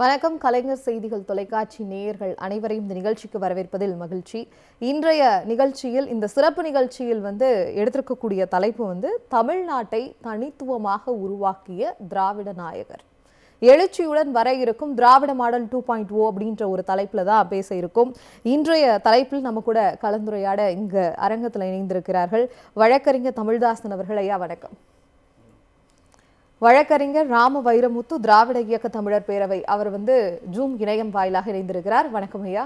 வணக்கம். கலைஞர் செய்திகள் தொலைக்காட்சி நேயர்கள் அனைவரையும் இந்த நிகழ்ச்சிக்கு வரவேற்பதில் மகிழ்ச்சி. இன்றைய நிகழ்ச்சியில் இந்த சிறப்பு நிகழ்ச்சியில் எடுத்திருக்கக்கூடிய தலைப்பு தமிழ்நாட்டை தனித்துவமாக உருவாக்கிய திராவிட நாயகர், எழுச்சியுடன் வர இருக்கும் திராவிட மாடல் 2.0 அப்படின்ற ஒரு தலைப்புல தான் பேச இருக்கும். இன்றைய தலைப்பில் நம்ம கூட கலந்துரையாட இங்க அரங்கத்தில் இணைந்திருக்கிறார்கள் வழக்கறிஞர் தமிழ்தாசன் அவர்கள். ஐயா வணக்கம். வழக்கறிஞர் ராம வைரமுத்து, திராவிட இயக்க தமிழர் பேரவை, அவர் ஜூம் இணையம் வாயிலாக இணைந்திருக்கிறார். வணக்கம் ஐயா.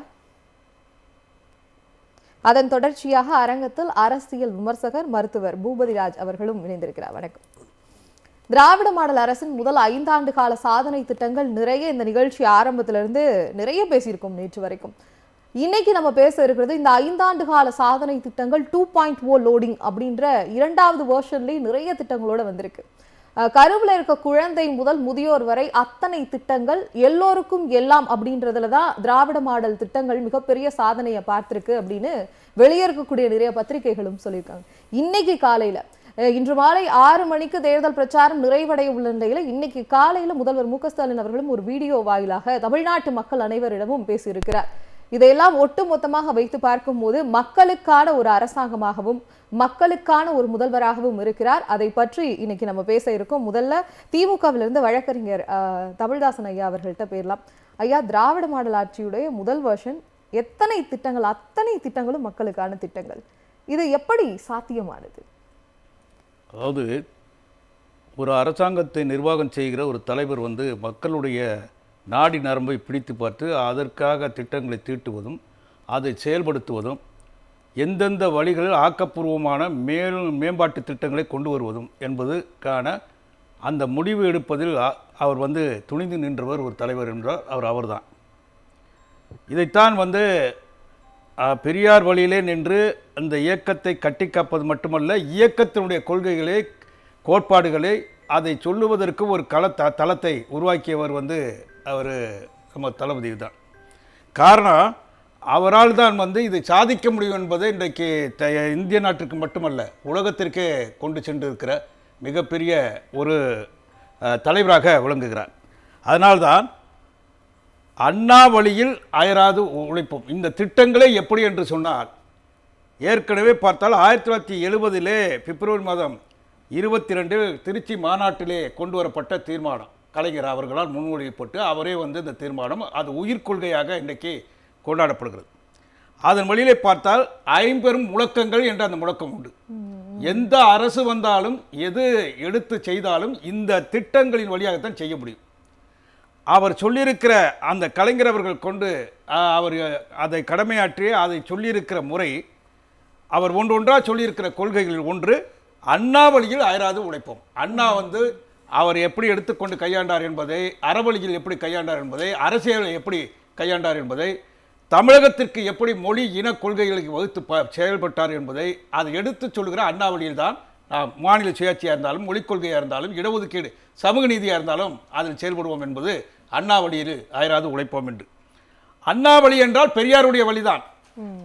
அதன் தொடர்ச்சியாக அரங்கத்தில் அரசியல் விமர்சகர் மருத்துவர் பூபதிராஜ் அவர்களும் இணைந்திருக்கிறார். வணக்கம். திராவிட மாடல் அரசின் முதல் 5 ஆண்டு கால சாதனை திட்டங்கள் நிறைய இந்த நிகழ்ச்சி ஆரம்பத்திலிருந்து நிறைய பேசியிருக்கோம் நேற்று வரைக்கும். இன்னைக்கு நம்ம பேச இருக்கிறது இந்த 5 ஆண்டு கால சாதனை திட்டங்கள் 2.0 லோடிங் அப்படின்ற 2வது வெர்ஷன்லேயே நிறைய திட்டங்களோட வந்திருக்கு. கருவில் இருக்க குழந்தை முதல் முதியோர் வரை அத்தனை திட்டங்கள், எல்லோருக்கும் எல்லாம் அப்படின்றதுல தான் திராவிட மாடல் திட்டங்கள் மிகப்பெரிய சாதனையை பார்த்திருக்கு அப்படின்னு வெளியே இருக்கக்கூடிய நிறைய பத்திரிகைகளும் சொல்லியிருக்காங்க. இன்னைக்கு காலையில இன்று மாலை 6 மணிக்கு தேர்தல் பிரச்சாரம் நிறைவடைய உள்ள நிலையில இன்னைக்கு காலையில முதல்வர் மு க ஸ்டாலின் அவர்களும் ஒரு வீடியோ வாயிலாக தமிழ்நாட்டு மக்கள் அனைவரிடமும் பேசியிருக்கிறார். இதையெல்லாம் ஒட்டுமொத்தமாக வைத்து பார்க்கும்போது மக்களுக்கான ஒரு அரசாங்கமாகவும் மக்களுக்கான ஒரு முதல்வராகவும் இருக்கிறார். அதை பற்றி இன்னைக்கு நம்ம பேச இருக்கோம். முதல்ல திமுகவிலிருந்து வழக்கறிஞர் தமிழ்தாசன் ஐயா அவர்கள்ட்ட போயிடலாம். ஐயா, திராவிட மாடல் ஆட்சியுடைய முதல் வெர்ஷன் எத்தனை திட்டங்கள், அத்தனை திட்டங்களும் மக்களுக்கான திட்டங்கள், இது எப்படி சாத்தியமானது? அதாவது ஒரு அரசாங்கத்தை நிர்வாகம் செய்கிற ஒரு தலைவர் மக்களுடைய நாடி நரம்பை பிடித்து பார்த்து அதற்காக திட்டங்களை தீட்டுவதும் அதை செயல்படுத்துவதும் எந்தெந்த வழிகளில் ஆக்கப்பூர்வமான மேம்பாட்டு திட்டங்களை கொண்டு வருவதும் என்பதுக்கான அந்த முடிவு எடுப்பதில் அவர் துணிந்து நின்றவர் ஒரு தலைவர் என்றால் அவர்தான். இதைத்தான் பெரியார் வழியிலே நின்று அந்த இயக்கத்தை கட்டி காப்பது மட்டுமல்ல, இயக்கத்தினுடைய கொள்கைகளை, கோட்பாடுகளை அதை சொல்லுவதற்கு ஒரு தளத்தை உருவாக்கியவர் அவர் நம்ம தளபதி தான். காரணம், அவரால் தான் இதை சாதிக்க முடியும் என்பதை இன்றைக்கு இந்திய நாட்டிற்கு மட்டுமல்ல உலகத்திற்கே கொண்டு சென்றிருக்கிற மிகப்பெரிய ஒரு தலைவராக விளங்குகிறார். அதனால்தான் அண்ணா வழியில் அயராது உழைப்போம். இந்த திட்டங்களே எப்படி என்று சொன்னால், ஏற்கனவே பார்த்தால் 1970 பிப்ரவரி மாதம் 22 திருச்சி மாநாட்டிலே கொண்டு வரப்பட்ட தீர்மானம், கலைஞர் அவர்களால் முன்மொழியப்பட்டு அவரே இந்த தீர்மானம் அது உயிர் கொள்கையாக இன்றைக்கு கொண்டாடப்படுகிறது. அதன் வழியிலே பார்த்தால் 50 முழக்கங்கள் என்ற அந்த முழக்கம் உண்டு. எந்த அரசு வந்தாலும் எது எடுத்து செய்தாலும் இந்த திட்டங்களின் வழியாகத்தான் செய்ய முடியும். அவர் சொல்லியிருக்கிற அந்த கலைஞர் அவர்கள் கொண்டு அவர் அதை கடமையாற்றி அதை சொல்லியிருக்கிற முறை, அவர் ஒன்றொன்றாக சொல்லியிருக்கிற கொள்கைகளில் ஒன்று அண்ணா வழியில் அயராது உழைப்போம். அண்ணா அவர் எப்படி எடுத்துக்கொண்டு கையாண்டார் என்பதை, அறவழியில் எப்படி கையாண்டார் என்பதை, அரசியலை எப்படி கையாண்டார் என்பதை, தமிழகத்திற்கு எப்படி மொழி இன கொள்கைகளுக்கு வகுத்து செயல்பட்டார் என்பதை அதை எடுத்து சொல்கிற அண்ணா வழியில் தான் மாநில சுயாட்சியாக இருந்தாலும், மொழிக் கொள்கையாக இருந்தாலும், இடஒதுக்கீடு, சமூக நீதியாக இருந்தாலும் அதில் செயல்படுவோம் என்பது அண்ணா வழியில் அயராது உழைப்போம் என்று. அண்ணா வழி என்றால் பெரியாருடைய வழிதான்.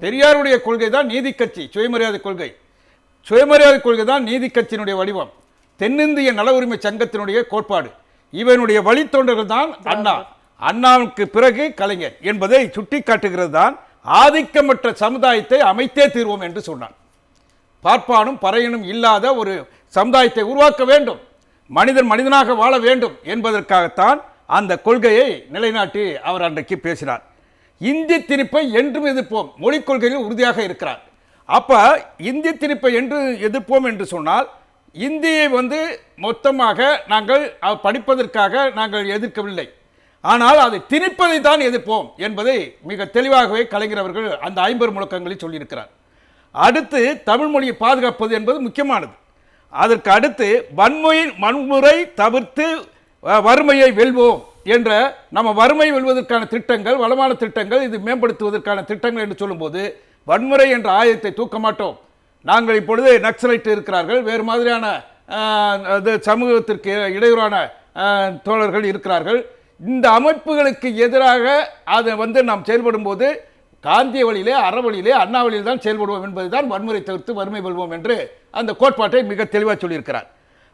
பெரியாருடைய கொள்கை தான் நீதி கட்சி, சுயமரியாதை கொள்கை. சுயமரியாதை கொள்கை தான் நீதி கட்சியினுடைய வடிவம், தென்னிந்திய நல உரிமை சங்கத்தினுடைய கோட்பாடு. இவனுடைய வழித்தொண்டர்கள் தான் அண்ணா. அண்ணாவுக்கு பிறகு கலைஞர் என்பதை சுட்டி காட்டுகிறது தான் ஆதிக்கமற்ற சமுதாயத்தை அமைத்தே தீர்வோம் என்று சொன்னார். பார்ப்பானும் பறையனும் இல்லாத ஒரு சமுதாயத்தை உருவாக்க வேண்டும், மனிதன் மனிதனாக வாழ வேண்டும் என்பதற்காகத்தான் அந்த கொள்கையை நிலைநாட்டி அவர் அன்றைக்கு பேசினார். இந்தி திணிப்பை என்றும் எதிர்ப்போம், மொழிக் கொள்கையில் உறுதியாக இருக்கிறார். அப்ப இந்தி திணிப்பை என்று எதிர்ப்போம் என்று சொன்னால், இந்தியை மொத்தமாக நாங்கள் படிப்பதற்காக நாங்கள் எதிர்க்கவில்லை, ஆனால் அதை திணிப்பதை தான் எதிர்ப்போம் என்பதை மிக தெளிவாகவே கலைஞர் அவர்கள் அந்த 50 முழக்கங்களில் சொல்லியிருக்கிறார். அடுத்து தமிழ் மொழியை பாதுகாப்பது என்பது முக்கியமானது. அதற்கு அடுத்து வன்முறை தவிர்த்து வறுமையை வெல்வோம் என்ற, நம்ம வறுமை வெல்வதற்கான திட்டங்கள், வளமான திட்டங்கள், இது மேம்படுத்துவதற்கான திட்டங்கள் என்று சொல்லும்போது, வன்முறை என்ற ஆயுதத்தை தூக்க மாட்டோம். நாங்கள் இப்பொழுது நக்சலைட் இருக்கிறார்கள், வேறு மாதிரியான சமூகத்திற்கு இடையூறான தோழர்கள் இருக்கிறார்கள். இந்த அமைப்புகளுக்கு எதிராக அதை நாம் செயல்படும் போது காந்திய வழியிலே, அறவழியிலே, அண்ணா வழியில் தான் செயல்படுவோம் என்பது தான் வன்முறை தவிர்த்து வறுமை வெல்வோம் என்று அந்த கோட்பாட்டை மிக தெளிவாக சொல்லியிருக்கிறார்.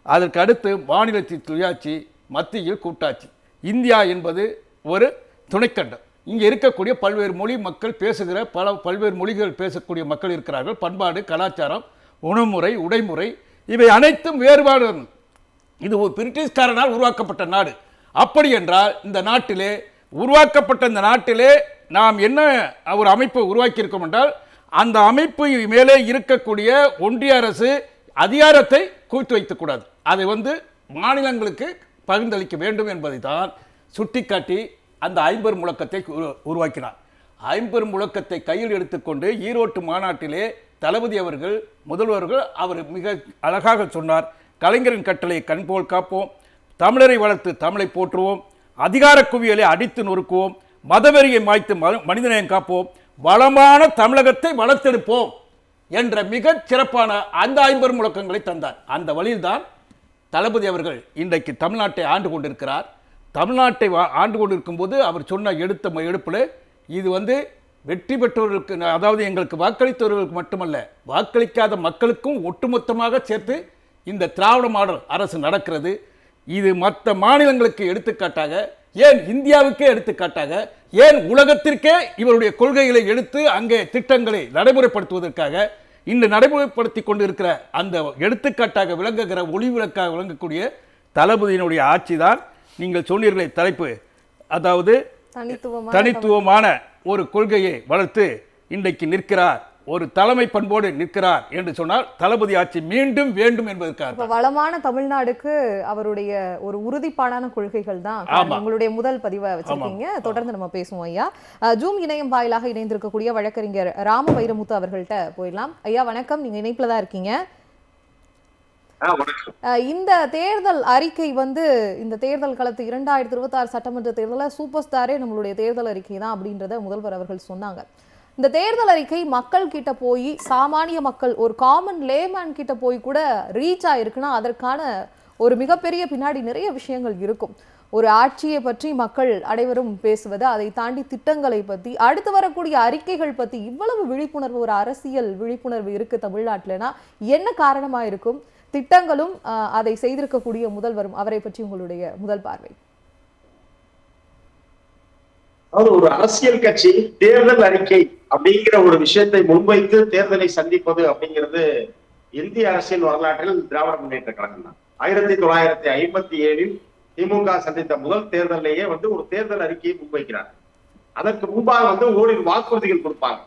அதற்கு அடுத்து மாநிலத்தில் சுயாட்சி, மத்தியில் கூட்டாட்சி. இந்தியா என்பது ஒரு துணைக்கண்டம். இங்கே இருக்கக்கூடிய பல்வேறு மொழி மக்கள் பேசுகிற பல்வேறு மொழிகள் பேசக்கூடிய மக்கள் இருக்கிறார்கள். பண்பாடு, கலாச்சாரம், உணவுமுறை, உடைமுறை இவை அனைத்தும் வேறுபாடு. இது ஒரு பிரிட்டிஷ்காரனால் உருவாக்கப்பட்ட நாடு. அப்படி என்றால் இந்த நாட்டிலே உருவாக்கப்பட்ட இந்த நாட்டிலே நாம் என்ன ஒரு அமைப்பை உருவாக்கியிருக்கோம் என்றால், அந்த அமைப்பு மேலே இருக்கக்கூடிய ஒன்றிய அரசு அதிகாரத்தை குவித்து வைக்கக்கூடாது. அதை மாநிலங்களுக்கு பகிர்ந்தளிக்க வேண்டும் என்பதை தான் சுட்டிக்காட்டி அந்த 50 முழக்கத்தை உருவாக்கினார். 50 முழக்கத்தை கையில் எடுத்துக்கொண்டு ஈரோட்டு மாநாட்டிலே தளபதி அவர்கள், முதல்வர்கள், அவர் மிக அழகாக சொன்னார். கலைஞரின் கட்டளை கண்போல் காப்போம், தமிழரை வளர்த்து தமிழை போற்றுவோம், அதிகார குவியலை அடித்து நொறுக்குவோம், மதவெறியை மாய்த்து மனிதநேயம் காப்போம், வளமான தமிழகத்தை வளர்த்தெடுப்போம் என்ற மிகச் சிறப்பான அந்த 50 முழக்கங்களை தந்தார். அந்த வழியில்தான் தளபதி அவர்கள் இன்றைக்கு தமிழ்நாட்டை ஆண்டு கொண்டிருக்கிறார். தமிழ்நாட்டை ஆண்டு கொண்டிருக்கும் போது அவர் சொன்ன எடுப்பில் இது வெற்றி பெற்றவர்களுக்கு, அதாவது எங்களுக்கு வாக்களித்தவர்களுக்கு மட்டுமல்ல, வாக்களிக்காத மக்களுக்கும் ஒட்டுமொத்தமாக சேர்த்து இந்த திராவிட மாடல் அரசு நடக்கிறது. இது மற்ற மாநிலங்களுக்கு எடுத்துக்காட்டாக, ஏன் இந்தியாவுக்கே எடுத்துக்காட்டாக, ஏன் உலகத்திற்கே இவருடைய கொள்கைகளை எடுத்து அங்கே திட்டங்களை நடைமுறைப்படுத்துவதற்காக இன்று நடைமுறைப்படுத்தி கொண்டிருக்கிற அந்த எடுத்துக்காட்டாக விளங்குகிற ஒளி விளக்காக விளங்கக்கூடிய தளபதியினுடைய ஆட்சி தான் நீங்கள் சொன்னீர்களே தலைப்பு, அதாவது தனித்துவமான ஒரு கொள்கையை வளர்த்து இன்றைக்கு நிற்கிறார், ஒரு தலைமை பண்போடு நிற்கிறார் என்று சொன்னால் தளபதி ஆட்சி மீண்டும் வேண்டும் என்பதற்காக. வளமான தமிழ்நாடுக்கு அவருடைய ஒரு உறுதிப்பாடான கொள்கைகள் தான் உங்களுடைய முதல் பதிவை வச்சிருக்கீங்க. தொடர்ந்து நம்ம பேசுவோம் ஐயா. ஜூம் இணையம் வாயிலாக இணைந்திருக்கக்கூடிய வழக்கறிஞர் ராம வைரமுத்து அவர்கள்ட்ட போயிடலாம். ஐயா வணக்கம், நீங்க இணைப்புல தான் இருக்கீங்க. இந்த தேர்தல் அறிக்கை இந்த தேர்தல் களத்து 2026 சட்டமன்ற தேர்தல சூப்பர் ஸ்டாரே நம்மளுடைய தேர்தல் அறிக்கை தான் அப்படின்றத முதல்வர் அவர்கள் சொன்னாங்க. இந்த தேர்தல் அறிக்கை மக்கள் கிட்ட போய், சாமானிய மக்கள், ஒரு காமன் லேமேன் கிட்ட போய் கூட ரீச் ஆயிருக்குன்னா அதற்கான ஒரு மிகப்பெரிய பின்னாடி நிறைய விஷயங்கள் இருக்கும். ஒரு ஆட்சியை பற்றி மக்கள் அனைவரும் பேசுவது, அதை தாண்டி திட்டங்களை பத்தி, அடுத்து வரக்கூடிய அறிக்கைகள் பத்தி இவ்வளவு விழிப்புணர்வு, ஒரு அரசியல் விழிப்புணர்வு இருக்கு தமிழ்நாட்டிலனா என்ன காரணமா இருக்கும்? திட்டங்களும் அதை செய்திருக்கக்கூடிய முதல்வரும், அவரை பற்றி உங்களுடைய முதல் பார்வை. ஒரு அரசியல் கட்சி தேர்தல் அறிக்கை அப்படிங்கிற ஒரு விஷயத்தை முன்வைத்து தேர்தலை சந்திப்பது அப்படிங்கிறது இந்திய அரசியல் வரலாற்றில் திராவிட முன்னேற்ற கழகம் தான். 1957 திமுக சந்தித்த முதல் தேர்தலிலேயே ஒரு தேர்தல் அறிக்கையை முன்வைக்கிறார். அதற்கு முன்பாக ஓரிரு வாக்குறுதிகள் கொடுப்பாங்க.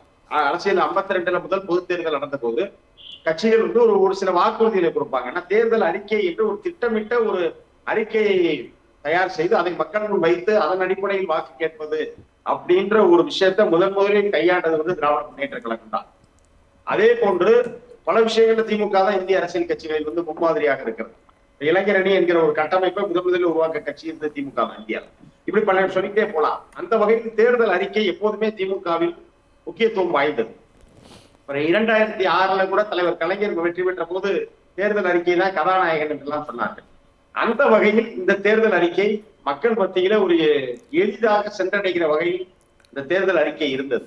அரசியல் 52 முதல் பொது தேர்தல் நடந்த போது கட்சிகள் ஒரு சில வாக்குறுதிகளை கொடுப்பாங்க. ஏன்னா தேர்தல் அறிக்கை என்று ஒரு திட்டமிட்ட ஒரு அறிக்கையை தயார் செய்து அதை மக்கள் முன் வைத்து அதன் அடிப்படையில் வாக்கு கேட்பது அப்படின்ற ஒரு விஷயத்த முதலில் கையாண்டது திராவிட முன்னேற்ற கழகம் தான். அதே போன்று பல விஷயங்கள்ல திமுக தான் இந்திய அரசியல் கட்சிகளில் முன்மாதிரியாக இருக்கிறது. இளைஞர் அணி என்கிற ஒரு கட்டமைப்பை முதலில் உருவாக்க கட்சி இருந்த திமுக தான் இந்தியாவில். இப்படி பல சொல்லிட்டே போலாம். அந்த வகையில் தேர்தல் அறிக்கை எப்போதுமே திமுகவில் முக்கியத்துவம் வாய்ந்தது. 2006 கூட தலைவர் கலைஞர் வெற்றி பெற்ற போது தேர்தல் அறிக்கை தான் கதாநாயகன் என்றெல்லாம் சொன்னார்கள். அந்த வகையில் இந்த தேர்தல் அறிக்கை மக்கள் மத்தியில ஒரு எளிதாக சென்றடைகிற வகையில் இந்த தேர்தல் அறிக்கை இருந்தது.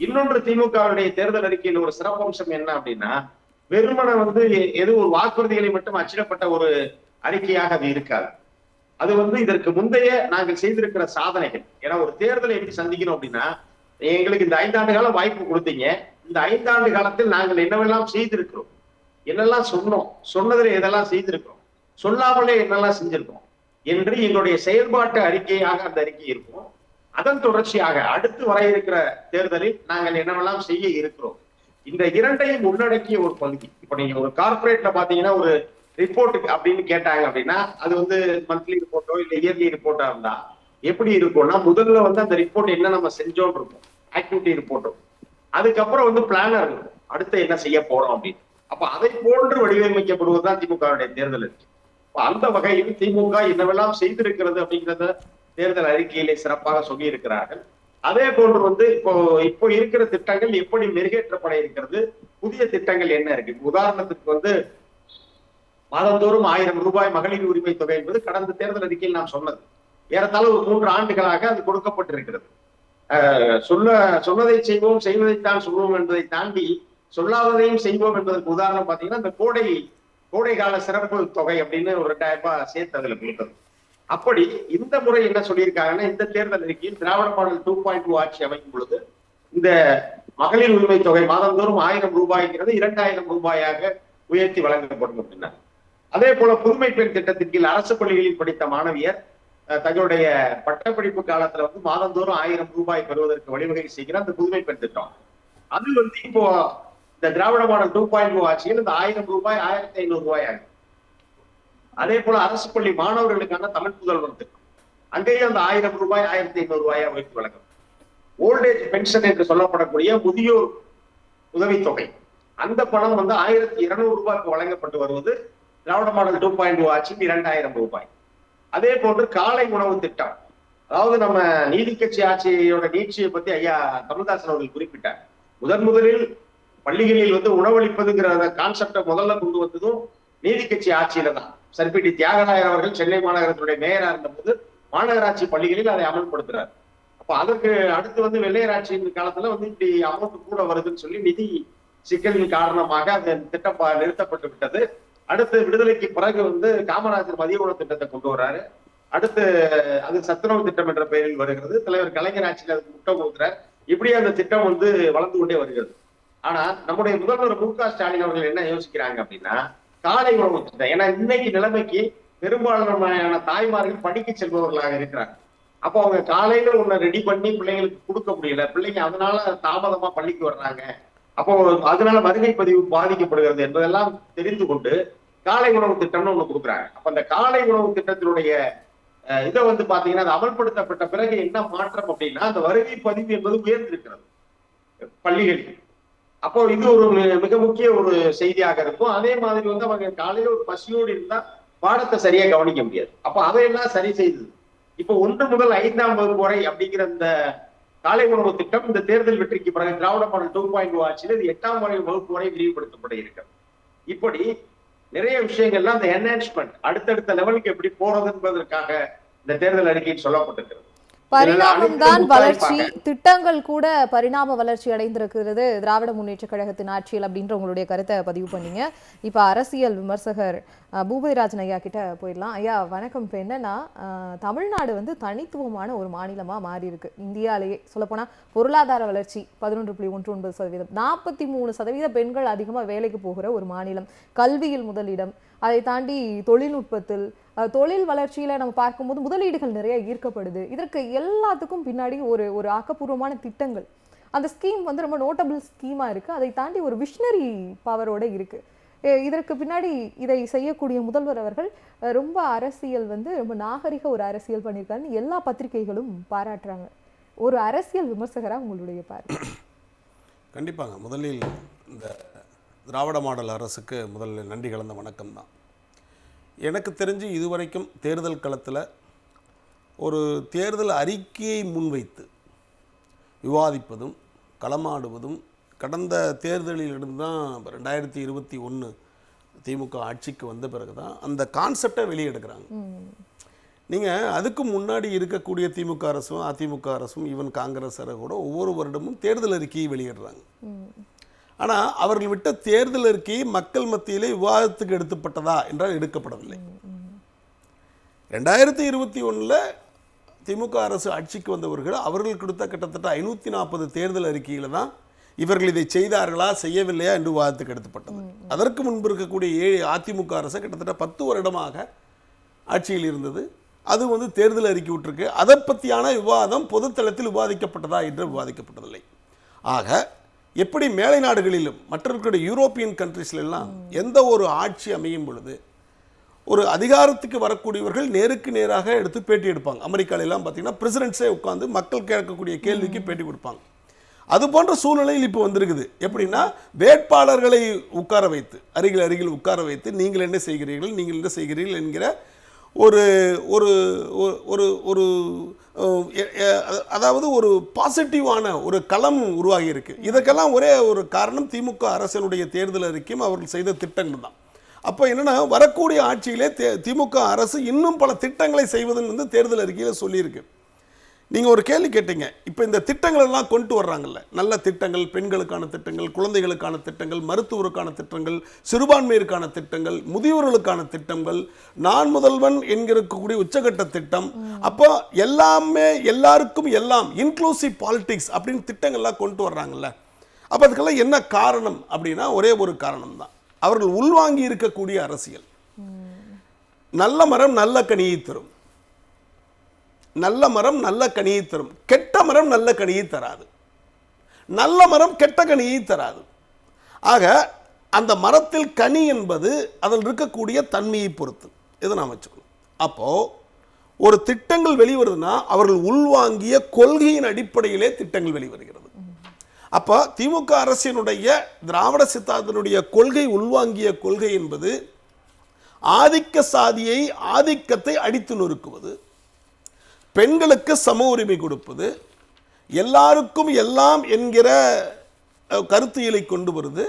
இன்னொன்று, திமுகவுடைய தேர்தல் அறிக்கையில் ஒரு சிறப்பம்சம் என்ன அப்படின்னா, வெறுமன எது ஒரு வாக்குறுதிகளை மட்டும் அச்சிடப்பட்ட ஒரு அறிக்கையாக அது இருக்காது. அது இதற்கு முந்தைய நாங்கள் செய்திருக்கிற சாதனைகள். ஏன்னா ஒரு தேர்தலை எப்படி சந்திக்கணும் அப்படின்னா, எங்களுக்கு இந்த 5 ஆண்டு காலம் வாய்ப்பு கொடுத்தீங்க, இந்த 5 ஆண்டு காலத்தில் நாங்கள் என்னவெல்லாம் செய்திருக்கிறோம், என்னெல்லாம் சொன்னோம், சொன்னதுல எதெல்லாம் செய்திருக்கிறோம், சொல்லாமலே என்னெல்லாம் செஞ்சிருக்கோம் என்று எங்களுடைய செயல்பாட்டு அறிக்கையாக அந்த அறிக்கை இருக்கும். அதன் தொடர்ச்சியாக அடுத்து வர இருக்கிற தேர்தலில் நாங்கள் என்னவெல்லாம் செய்ய இருக்கிறோம், இந்த இரண்டையும் உள்ளடக்கிய ஒரு பகுதி. இப்ப நீங்க ஒரு கார்பரேட்ல பாத்தீங்கன்னா ஒரு ரிப்போர்ட் அப்படின்னு கேட்டாங்க அப்படின்னா, அது மந்த்லி ரிப்போர்ட்டோ இல்ல இயர்லி ரிப்போர்ட்டா இருந்தா எப்படி இருக்கும்னா, முதல்ல அந்த ரிப்போர்ட் என்ன நம்ம செஞ்சோன்னு இருக்கும், ஆக்டிவிட்டி ரிப்போர்ட்டோ. அதுக்கப்புறம் பிளானர் இருக்கும், அடுத்து என்ன செய்ய போறோம் அப்படின்னு. அப்ப அதை போன்று வடிவமைக்கப்படுவதுதான் திமுகவுடைய தேர்தல் இருக்கு. அந்த வகையில் திமுக என்னவெல்லாம் செய்திருக்கிறது அப்படிங்கிறத தேர்தல் அறிக்கையிலே சிறப்பாக சொல்லி இருக்கிறார்கள். அதே போன்று இப்போ இருக்கிற திட்டங்கள் எப்படி மெருகேற்றப்பட இருக்கிறது, புதிய திட்டங்கள் என்ன இருக்கு. உதாரணத்துக்கு மாதந்தோறும் 1000 ரூபாய் மகளிர் உரிமை தொகை என்பது கடந்த தேர்தல் அறிக்கையில் நாம் சொன்னது. ஏறத்தாழ ஒரு 3 ஆண்டுகளாக அது கொடுக்கப்பட்டிருக்கிறது. சொன்னதை செய்வோம், செய்வதைத்தான் சொல்வோம் என்பதை தாண்டி சொல்லாததையும் செய்வோம் என்பதற்கு உதாரணம் பாத்தீங்கன்னா, இந்த கோடை கால சிறப்பு தொகை அப்படின்னு ஒரு 2000 ரூபாய் சேர்த்து அதுல கொடுத்தது. அப்படி இந்த முறை என்ன சொல்லியிருக்காங்கன்னா, இந்த தேர்தல் அறிக்கையில் திராவிட மாடல் 2.2 ஆட்சி அமைக்கும் பொழுது இந்த மகளிர் உரிமை தொகை மாதந்தோறும் 1000 ரூபாய்ங்கிறது 2000 ரூபாயாக உயர்த்தி வழங்கப்படும் அப்படின்னா, அதே போல புதுமை பெண் திட்டத்தின் கீழ் அரசு பள்ளிகளில் படித்த மாணவியர் தங்களுடைய பட்டப்படிப்பு காலத்துல வந்து மாதந்தோறும் 1000 ரூபாய் பெறுவதற்கு வழிவகை செய்கிற அந்த புதுமை பெண் திட்டம், அது வந்து இப்போ இந்த திராவிட மாடல் 2.2 ஆட்சியில் இந்த 1000 ரூபாய் 1500 ரூபாய் ஆகும். அதே போல அரசு பள்ளி மாணவர்களுக்கான தமிழ் புதல்வர் திட்டம், அங்கேயும் அந்த 1000 ரூபாய் 1500 ரூபாயா உயர்த்தி வழங்கும். ஓல்டேஜ் பென்ஷன் என்று சொல்லப்படக்கூடிய முதியோர் உதவித்தொகை, அந்த பணம் வந்து 1200 ரூபாய்க்கு வழங்கப்பட்டு வருவது திராவிட மாடல் 2.2 ஆட்சியில் 2000 ரூபாய். அதே போன்று காலை உணவு திட்டம், அதாவது நம்ம நீதி கட்சி ஆட்சியோட நீட்சியை பத்தி ஐயா தமிழ்தாசன் அவர்கள் குறிப்பிட்டார். முதலில் பள்ளிகளில் வந்து உணவளிப்பதுங்கிற கான்செப்டை முதல்ல கொண்டு வந்ததும் நீதி கட்சி ஆட்சியில தான். சர்பிடி தியாகராயர் அவர்கள் சென்னை மாநகரத்துடைய மேயரா இருந்தபோது மாநகராட்சி பள்ளிகளில் அதை அமல்படுத்துறாரு. அப்ப அதற்கு அடுத்து வந்து வெள்ளையராட்சியின் காலத்துல வந்து இப்படி அமௌண்ட் கூட வருதுன்னு சொல்லி நிதி சிக்கலின் காரணமாக அந்த திட்டம் நிறுத்தப்பட்டு விட்டது. அடுத்து விடுதலைக்கு பிறகு வந்து காமராஜர் மதிய உணவு திட்டத்தை கொண்டு வர்றாரு. அடுத்து அது சத்துணவு திட்டம் என்ற பெயரில் வருகிறது. தலைவர் கலைஞர் ஆட்சியில் அதுக்கு முட்டை கொடுக்கிறார். இப்படியே அந்த திட்டம் வந்து வளர்ந்து கொண்டே வருகிறது. ஆனா நம்முடைய முதல்வர் மு க ஸ்டாலின் அவர்கள் என்ன யோசிக்கிறாங்க அப்படின்னா, காலை உணவு திட்டம். ஏன்னா இன்னைக்கு நிலைமைக்கு பெரும்பாலான தாய்மார்கள் படிக்க செல்பவர்களாக இருக்கிறாங்க. அப்போ அவங்க காலையில ஒண்ணு ரெடி பண்ணி பிள்ளைங்களுக்கு கொடுக்க முடியல, பிள்ளைங்க அதனால தாமதமா பள்ளிக்கு வர்றாங்க, அப்போ அதனால வருகை பதிவு பாதிக்கப்படுகிறது என்பதெல்லாம் தெரிந்து கொண்டு காலை உணவு திட்டம்னு ஒண்ணு கொடுக்குறாங்க. அப்ப அந்த காலை உணவு திட்டத்தினுடைய இதை வந்து பாத்தீங்கன்னா அது அமல்படுத்தப்பட்ட பிறகு என்ன மாற்றம் அப்படின்னா, அந்த வருகை பதிவு என்பது உயர்ந்திருக்கிறது பள்ளிகளில். அப்போ இது ஒரு மிக முக்கிய ஒரு செய்தியாக இருக்கும். அதே மாதிரி வந்து அவங்க காலையில ஒரு பசியோடு இருந்தா பாடத்தை சரியா கவனிக்க முடியாது. அப்ப அதையெல்லாம் சரி செய்தது. இப்போ 1 முதல் 5ஆம் வகுப்பு வரை அப்படிங்கிற இந்த காலை உணவு திட்டம் இந்த தேர்தல் வெற்றிக்கு பிறகு திராவிட மாடல் 2.2 ஆட்சியில் இது 8ஆம் வகுப்பு வரை விரிவுபடுத்தப்பட இருக்கிறது. இப்படி நிறைய விஷயங்கள்லாம் அந்த என்ஹான்ஸ்மெண்ட் அடுத்தடுத்த லெவலுக்கு எப்படி போறது என்பதற்காக இந்த தேர்தல் அறிக்கையில் சொல்லப்பட்டிருக்கிறது. பரிணாமம் தான் வளர்ச்சி, திட்டங்கள் கூட பரிணாம வளர்ச்சி அடைந்திருக்கிறது திராவிட முன்னேற்ற கழகத்தின் ஆட்சியில் அப்படின்ற உங்களுடைய கருத்தை பதிவு பண்ணீங்க. இப்ப அரசியல் விமர்சகர் பூபதிராஜன் ஐயா கிட்ட போயிடலாம். ஐயா வணக்கம். இப்ப என்னன்னா, தமிழ்நாடு வந்து தனித்துவமான ஒரு மாநிலமா மாறி இருக்கு. இந்தியாலேயே சொல்லப்போனா பொருளாதார வளர்ச்சி 11.19%, 43% பெண்கள் அதிகமா வேலைக்கு போகிற ஒரு மாநிலம், கல்வியில் முதலிடம், அதை தாண்டி தொழில்நுட்பத்தில் தொழில் வளர்ச்சியில நம்ம பார்க்கும்போது முதலீடுகள் நிறைய ஈர்க்கப்படுது. இதற்கு எல்லாத்துக்கும் பின்னாடி ஒரு ஆக்கப்பூர்வமான திட்டங்கள், அந்த ஸ்கீம் வந்து ரொம்ப நோட்டபிள் ஸ்கீமா இருக்கு. அதை தாண்டி ஒரு விஷனரி பவரோட இருக்கு. இதற்கு பின்னாடி இதை செய்யக்கூடிய முதல்வர் அவர்கள் ரொம்ப அரசியல் வந்து ரொம்ப நாகரிக ஒரு அரசியல் பண்ணியிருக்காருன்னு எல்லா பத்திரிகைகளும் பாராட்டுறாங்க. ஒரு அரசியல் விமர்சகரா உங்களுடைய பார்வை? கண்டிப்பாங்க. முதலில் இந்த திராவிட மாடல் அரசுக்கு முதல்ல நன்றி கலந்த வணக்கம் தான். எனக்கு தெரிஞ்சு இதுவரைக்கும் தேர்தல் களத்தில் ஒரு தேர்தல் அறிக்கையை முன்வைத்து விவாதிப்பதும் களமாடுவதும் கடந்த தேர்தலிலிருந்து தான் 2021 திமுக ஆட்சிக்கு வந்த பிறகு தான் அந்த கான்செப்டை வெளியெடுக்கிறாங்க. நீங்கள் அதுக்கு முன்னாடி இருக்கக்கூடிய திமுக அரசும் அதிமுக அரசும் ஈவன் காங்கிரஸ் அரசு கூட ஒவ்வொரு வருடமும் தேர்தல் அறிக்கையை வெளியிடுறாங்க. ஆனால் அவர்கள் விட்ட தேர்தல் அறிக்கையை மக்கள் மத்தியிலே விவாதத்துக்கு எடுத்துப்பட்டதா என்றால் எடுக்கப்படவில்லை. 2021 திமுக அரசு ஆட்சிக்கு வந்தவர்கள் அவர்கள் கொடுத்த கிட்டத்தட்ட 540 தேர்தல் அறிக்கையில் தான் இவர்கள் இதை செய்தார்களா செய்யவில்லையா என்று விவாதத்துக்கு எடுத்துப்பட்டது. அதற்கு முன்பு இருக்கக்கூடிய அதிமுக அரசு கிட்டத்தட்ட 10 வருடமாக ஆட்சியில் இருந்தது. அது வந்து தேர்தல் அறிக்கை விட்டுருக்கு. அதை பற்றியான விவாதம் பொதுத்தளத்தில் விவாதிக்கப்பட்டதா என்று விவாதிக்கப்பட்டதில்லை. ஆக எப்படி மேலை நாடுகளிலும் மற்ற யூரோப்பியன் கண்ட்ரீஸ்லாம் எந்த ஒரு ஆட்சி அமையும் பொழுது ஒரு அதிகாரத்துக்கு வரக்கூடியவர்கள் நேருக்கு நேராக எடுத்து பேட்டி எடுப்பாங்க. அமெரிக்காலெல்லாம் பார்த்தீங்கன்னா பிரசிடென்ட்ஸே உட்காந்து மக்கள் கேட்கக்கூடிய கேள்விக்கு பேட்டி கொடுப்பாங்க. அது போன்ற சூழ்நிலையில் இப்போ வந்திருக்குது. எப்படின்னா வேட்பாளர்களை உட்கார வைத்து அருகில் உட்கார வைத்து நீங்கள் என்ன செய்கிறீர்கள் என்கிற ஒரு ஒரு ஒரு ஒரு அதாவது ஒரு பாசிட்டிவான ஒரு களம் உருவாகி இருக்கு. இதற்கெல்லாம் ஒரே ஒரு காரணம் திமுக அரசினுடைய தேர்தல் அறிக்கையும் அவர்கள் செய்த திட்டங்கள் தான். அப்போ என்னன்னா, வரக்கூடிய ஆட்சியிலே திமுக அரசு இன்னும் பல திட்டங்களை செய்வதுன்னு வந்து தேர்தல் அறிக்கையில் சொல்லியிருக்கு. நீங்கள் ஒரு கேள்வி கேட்டீங்க. இப்போ இந்த திட்டங்கள் எல்லாம் கொண்டு வர்றாங்கல்ல, நல்ல திட்டங்கள், பெண்களுக்கான திட்டங்கள், குழந்தைகளுக்கான திட்டங்கள், மருத்துவருக்கான திட்டங்கள், சிறுபான்மையருக்கான திட்டங்கள், முதியோர்களுக்கான திட்டங்கள், நான் முதல்வன் என்கிறக்கூடிய உச்சகட்ட திட்டம். அப்போ எல்லாமே எல்லாருக்கும் எல்லாம் இன்க்ளூசிவ் பாலிடிக்ஸ் அப்படின்னு திட்டங்கள்லாம் கொண்டு வர்றாங்கல்ல. அப்போ அதுக்கெல்லாம் என்ன காரணம் அப்படின்னா ஒரே ஒரு காரணம் தான், அவர்கள் உள்வாங்கி இருக்கக்கூடிய அரசியல். நல்ல மரம் நல்ல கனியை தரும், நல்ல மரம் நல்ல கனியை தரும், கெட்ட மரம் நல்ல கனியை தராது, நல்ல மரம் கெட்ட கனியை தராது. ஆக அந்த மரத்தில் கனி என்பது அதில் இருக்கக்கூடிய தன்மையை பொறுத்து இதை நாம் வச்சுக்கணும். அப்போ ஒரு திட்டங்கள் வெளிவருதுன்னா அவர்கள் உள்வாங்கிய கொள்கையின் அடிப்படையிலே திட்டங்கள் வெளிவருகிறது. அப்போ திமுக அரசினுடைய திராவிட சித்தாந்தனுடைய கொள்கை, உள்வாங்கிய கொள்கை என்பது ஆதிக்க சாதியை, ஆதிக்கத்தை அடித்து நொறுக்குவது, பெண்களுக்கு சம உரிமை கொடுப்பது, எல்லாருக்கும் எல்லாம் என்கிற கருத்தியலை கொண்டு வருது,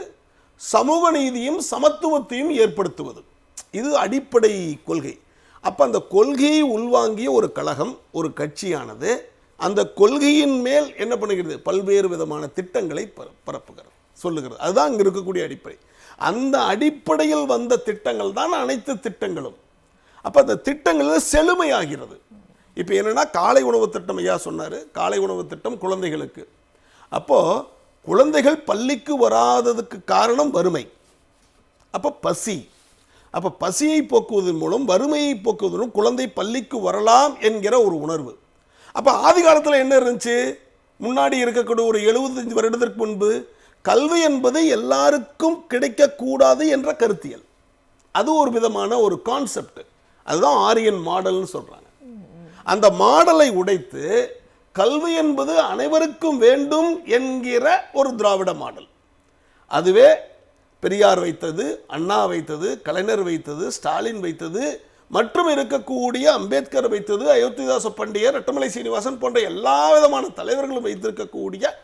சமூக நீதியும் சமத்துவத்தையும் ஏற்படுத்துவது. இது அடிப்படை கொள்கை. அப்போ அந்த கொள்கையை உள்வாங்கிய ஒரு கழகம், ஒரு கட்சியானது அந்த கொள்கையின் மேல் என்ன பண்ணுகிறது, பல்வேறு விதமான திட்டங்களை பரப்புகிறது, சொல்லுகிறது. அதுதான் இங்கே இருக்கக்கூடிய அடிப்படை. அந்த அடிப்படையில் வந்த திட்டங்கள் தான் அனைத்து திட்டங்களும். அப்போ அந்த திட்டங்கள் செழுமையாகிறது. இப்போ என்னென்னா காலை உணவு திட்டம் ஐயா சொன்னார், காலை உணவு திட்டம் குழந்தைகளுக்கு. அப்போது குழந்தைகள் பள்ளிக்கு வராததுக்கு காரணம் வறுமை, அப்போ பசி. அப்போ பசியை போக்குவதன் மூலம், வறுமையை போக்குவதன் மூலம் குழந்தை பள்ளிக்கு வரலாம் என்கிற ஒரு உணர்வு. அப்போ ஆதி காலத்தில் என்ன இருந்துச்சு, முன்னாடி இருக்கக்கூடிய ஒரு 75 வருடத்திற்கு முன்பு கல்வி என்பது எல்லாருக்கும் கிடைக்கக்கூடாது என்ற கருத்தியல். அது ஒரு விதமான ஒரு கான்செப்ட். அதுதான் ஆரியன் மாடல்னு சொல்கிறாங்க. அந்த மாடலை உடைத்து கல்வி என்பது அனைவருக்கும் வேண்டும் என்கிற ஒரு திராவிட மாடல். அதுவே பெரியார் வைத்தது, அண்ணா வைத்தது, கலைஞர் வைத்தது, ஸ்டாலின் வைத்தது, மற்றும் இருக்கக்கூடிய அம்பேத்கர் வைத்தது, அயோத்திதாச பண்டியர், ரெட்டமலை சீனிவாசன் போன்ற எல்லா விதமான தலைவர்களும் வைத்திருக்கக்கூடிய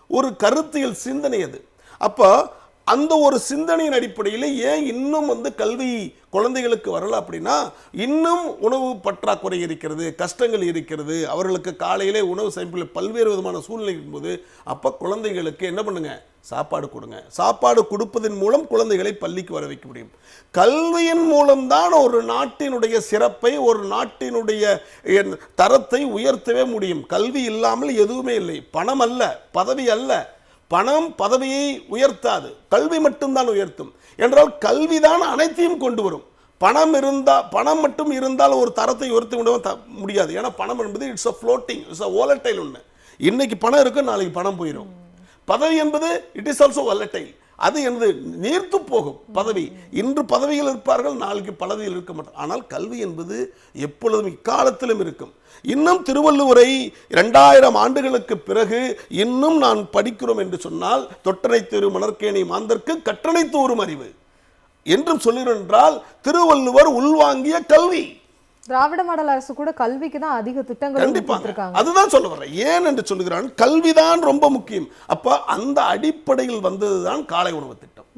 ஒரு கருத்தியல் சிந்தனை அது. அப்போ அந்த ஒரு சிந்தனையின் அடிப்படையில் ஏன் இன்னும் கல்வி குழந்தைகளுக்கு வரல அப்படின்னா, இன்னும் உணவு பற்றாக்குறை இருக்கிறது, கஷ்டங்கள் இருக்கிறது, அவர்களுக்கு காலையிலே உணவு சமைப்பில் பல்வேறு விதமான சூழ்நிலை இருக்கும்போது அப்போ குழந்தைகளுக்கு என்ன பண்ணுங்க, சாப்பாடு கொடுங்க. சாப்பாடு கொடுப்பதன் மூலம் குழந்தைகளை பள்ளிக்கு வர வைக்க முடியும். கல்வியின் மூலம்தான் ஒரு நாட்டினுடைய சிறப்பை, ஒரு நாட்டினுடைய தரத்தை உயர்த்தவே முடியும். கல்வி இல்லாமல் எதுவுமே இல்லை. பணம் அல்ல, பதவி அல்ல. பணம் பதவியை உயர்த்தாது, கல்வி மட்டும்தான் உயர்த்தும். என்றால் கல்விதான் அனைத்தையும் கொண்டு வரும். பணம் மட்டும் இருந்தால் ஒரு தரத்தை உயர்த்த முடியாது. ஏன்னா பணம் என்பது it's a floating, it's a volatile ஒன்று. இன்னைக்கு பணம் இருக்கும், நாளைக்கு பணம் போயிடும். பதவி என்பது இட் இஸ் ஆல்சோ வாலடைல். அது என்பது நீர்த்து போகும். பதவி இன்று பதவியில் இருப்பார்கள், நாளைக்கு பதவியில் இருக்க மாட்டார். ஆனால் கல்வி என்பது எப்பொழுதும் இக்காலத்திலும் இருக்கும். இன்னும் திருவள்ளுவரை 2000 ஆண்டுகளுக்கு பிறகு இன்னும் நான் படிக்கிறோம் என்று சொன்னால், தொட்டனை தெரு மணற்கேணி மாந்தர்க்கு கற்றனை தோறும் அறிவு என்றும் சொல்லுகிறோம். என்றால் திருவள்ளுவர் உள்வாங்கிய கல்வி. திராவிட மாடல் அரசு கூட கல்விக்கு தான் அதிக திட்டங்கள் கண்டிப்பாக அதுதான் சொல்ல வர்றேன். ஏன் என்று சொல்லுகிறான், கல்விதான் ரொம்ப முக்கியம். அப்ப அந்த அடிப்படையில் வந்ததுதான் காலை உணவு திட்டம்.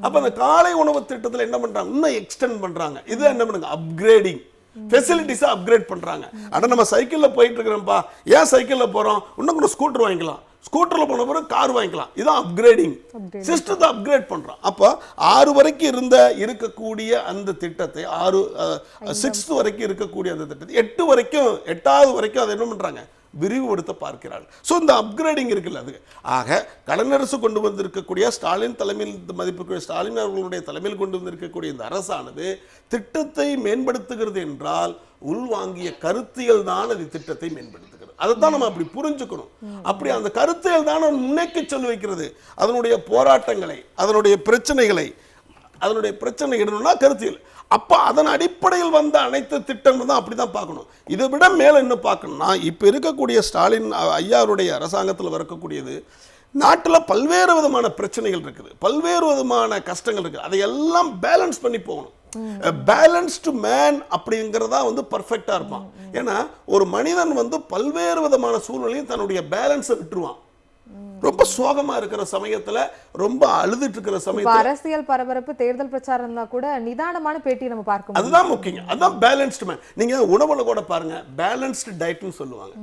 அப்ப அந்த காலை உணவு திட்டத்தில் என்ன பண்றாங்க, இன்னும் எக்ஸ்டெண்ட் பண்றாங்க. இது என்ன பண்ணுங்க, அப்கிரேடிங், ஃபெசிலிட்டிஸை அப்கிரேட் பண்றாங்க. அட நம்ம சைக்கிள்ல போயிட்டு இருக்கிறோம்ப்பா, ஏன் சைக்கிள்ல போறோம், இன்னும் கூட ஸ்கூட்டர் வாங்கிக்கலாம், ஸ்கூட்டர்ல போன பிறகு கார் வாங்கிக்கலாம். இதான் அப்கிரேடிங், சிஸ்டத்தை அப்கிரேட் பண்றோம். அப்போ 6 வரைக்கும் இருக்கக்கூடிய அந்த திட்டத்தை 6th வரைக்கும் இருக்கக்கூடிய அந்த திட்டத்தை 8வது வரைக்கும் அதை என்ன பண்றாங்க, விரிவுபடுத்த பார்க்கிறார்கள். ஸோ இந்த அப்கிரேடிங் இருக்குல்ல அது. ஆக கலைஞரசு கொண்டு வந்திருக்கக்கூடிய ஸ்டாலின் தலைமையில், மதிப்புக்குரிய ஸ்டாலின் அவர்களுடைய தலைமையில் கொண்டு வந்திருக்கக்கூடிய இந்த அரசானது திட்டத்தை மேம்படுத்துகிறது என்றால் உள்வாங்கிய கருத்தியல் தான் அது திட்டத்தை மேம்படுத்துகிறது. அதைத்தான் நம்ம அப்படி புரிஞ்சுக்கணும். அப்படி அந்த கருத்தியல் தான் முன்னேக்கி சொல்ல வைக்கிறது. அதனுடைய போராட்டங்களை, அதனுடைய பிரச்சனைகளை, அதனுடைய பிரச்சனை இடணும்னா கருத்தியல். அப்ப அதன் அடிப்படையில் வந்த அனைத்து திட்டங்கள் தான் அப்படிதான் பார்க்கணும். இதை விட மேல என்ன பார்க்கணும்னா, இப்ப இருக்கக்கூடிய ஸ்டாலின் ஐயாவுடைய அரசாங்கத்தில் வரக்கூடியது, நாட்டில் பல்வேறு விதமான பிரச்சனைகள் இருக்குது, பல்வேறு விதமான கஷ்டங்கள் இருக்குது. அதையெல்லாம் பேலன்ஸ் பண்ணி போகணும். பேலன்ஸ்டு மேன் அப்படிங்கிறதா பர்ஃபெக்டா இருப்பான். ஏன்னா ஒரு மனிதன் பல்வேறு விதமான சூழ்நிலையும் தன்னுடைய பேலன்ஸை விட்டுருவான். ரொம்ப சோகமா இருக்கிற சமயத்துல, ரொம்ப அழுதுட்டு இருக்கிற சமயத்துல, அரசியல் பரபரப்பு, தேர்தல் பிரச்சாரம் தான் கூட நிதானமான பேட்டி நம்ம பார்க்கணும். அதுதான் முக்கியம். அதுதான் பேலன்ஸ்டு மேன். நீங்க உணவுல கூட பாருங்க, பேலன்ஸ்டு டயட்னு சொல்லுவாங்க.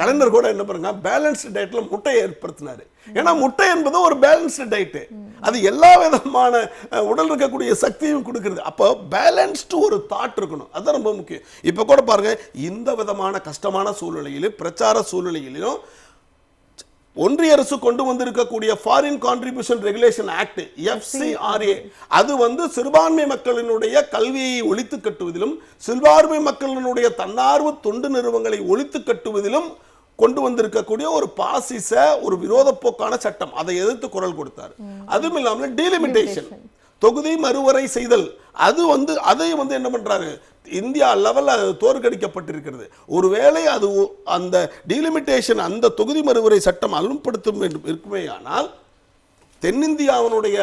கலைஞர் கூட என்ன பண்ணுங்க பேலன்ஸ்டு டயட்ல முட்டையை ஏற்படுத்தினாரு. ஏன்னா முட்டை என்பது ஒரு பேலன்ஸ்டு டயட்டு, அது எல்லா விதமான உடல் இருக்கக்கூடிய சக்தியும் கொடுக்குறது. அப்போ பேலன்ஸ்டு ஒரு தாட் இருக்கணும், அதுதான் ரொம்ப முக்கியம். இப்போ கூட பாருங்க, இந்த விதமான கஷ்டமான சூழ்நிலையிலும் பிரச்சார சூழ்நிலையிலும் ஒன்றிய அரசு கொண்டு வந்திருக்கக்கூடிய foreign contribution regulation act FCRA, அது வந்து சிறுபான்மை மக்களினுடைய கல்வியை ஒழித்து கட்டுவதிலும் சிறுபான்மை மக்களினுடைய தன்னார்வ தொண்டு நிறுவனங்களை ஒழித்து கட்டுவதிலும் கொண்டு வந்திருக்கக்கூடிய ஒரு பாசிச ஒரு விரோத போக்கான சட்டம். அதை எதிர்த்து குரல் கொடுத்தார். அதுவும் இல்லாமல் டீலிமிட்டேஷன், தொகுதி மறுவரை செய்தல், அது வந்து அதை வந்து என்ன பண்றாரு, இந்தியா லெவலில் தோற்கடிக்கப்பட்டிருக்கிறது. ஒருவேளை அது அந்த டீலிமிட்டேஷன், அந்த தொகுதி மறுவரை சட்டம் அமல்படுத்தும் இருக்குமே ஆனால் தென்னிந்தியாவினுடைய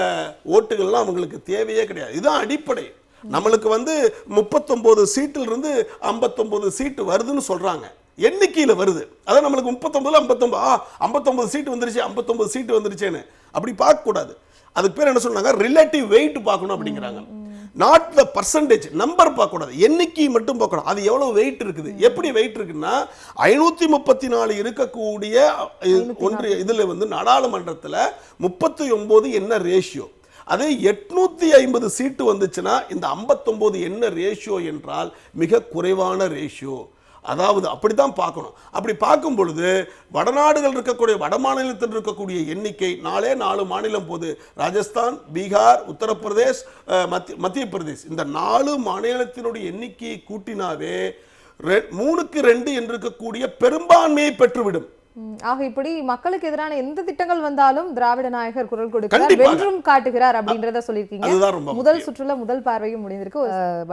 ஓட்டுகள்லாம் அவங்களுக்கு தேவையே கிடையாது. இதுதான் அடிப்படை. நம்மளுக்கு வந்து 39 சீட்டில் இருந்து 59 சீட்டு வருதுன்னு சொல்றாங்க, எண்ணிக்கையில வருது. அதான் நம்மளுக்கு 59 சீட்டு வந்துருச்சு, 59 சீட்டு வந்துருச்சேன்னு அப்படி பார்க்க கூடாது. அதுக்கு பேர் என்ன சொல்றாங்க, ரிலேட்டிவ் வெயிட் பார்க்கணும் அப்படிங்கிறாங்க. நாட் த பர்சன்டேஜ், நம்பர் பார்க்க கூடாது, எண்ணிக்கை மட்டும் பார்க்கணும். அது எவ்வளவு வெயிட் இருக்குது, எப்படி வெயிட் இருக்குன்னா 534 இருக்கக்கூடிய ஒன்றிய இதுல வந்து நாடாளுமன்றத்தில் 39 என்ன ரேஷியோ, அதே 850 சீட்டு வந்துச்சுன்னா இந்த 59 என்ன ரேஷியோ என்றால் மிக குறைவான ரேஷியோ. அதாவது அப்படித்தான் பார்க்கணும். அப்படி பார்க்கும் பொழுது வடநாடுகள் இருக்கக்கூடிய வட மாநிலத்தில் இருக்கக்கூடிய எண்ணிக்கை 4 மாநிலம் போது, ராஜஸ்தான், பீகார், உத்தரப்பிரதேஷ், மத்திய பிரதேஷ், இந்த 4 மாநிலத்தினுடைய எண்ணிக்கையை கூட்டினாவே 3க்கு 2 என்று இருக்கக்கூடிய பெரும்பான்மையை பெற்றுவிடும். ஆக இப்படி மக்களுக்கு எதிரான எந்த திட்டங்கள் வந்தாலும் திராவிட நாயகர் குரல் கொடுக்கிறார், வென்றும் காட்டுகிறார் அப்படின்றத சொல்லியிருக்கீங்க. முதல் சுற்றுல முதல் பார்வையும் முடிந்திருக்கு.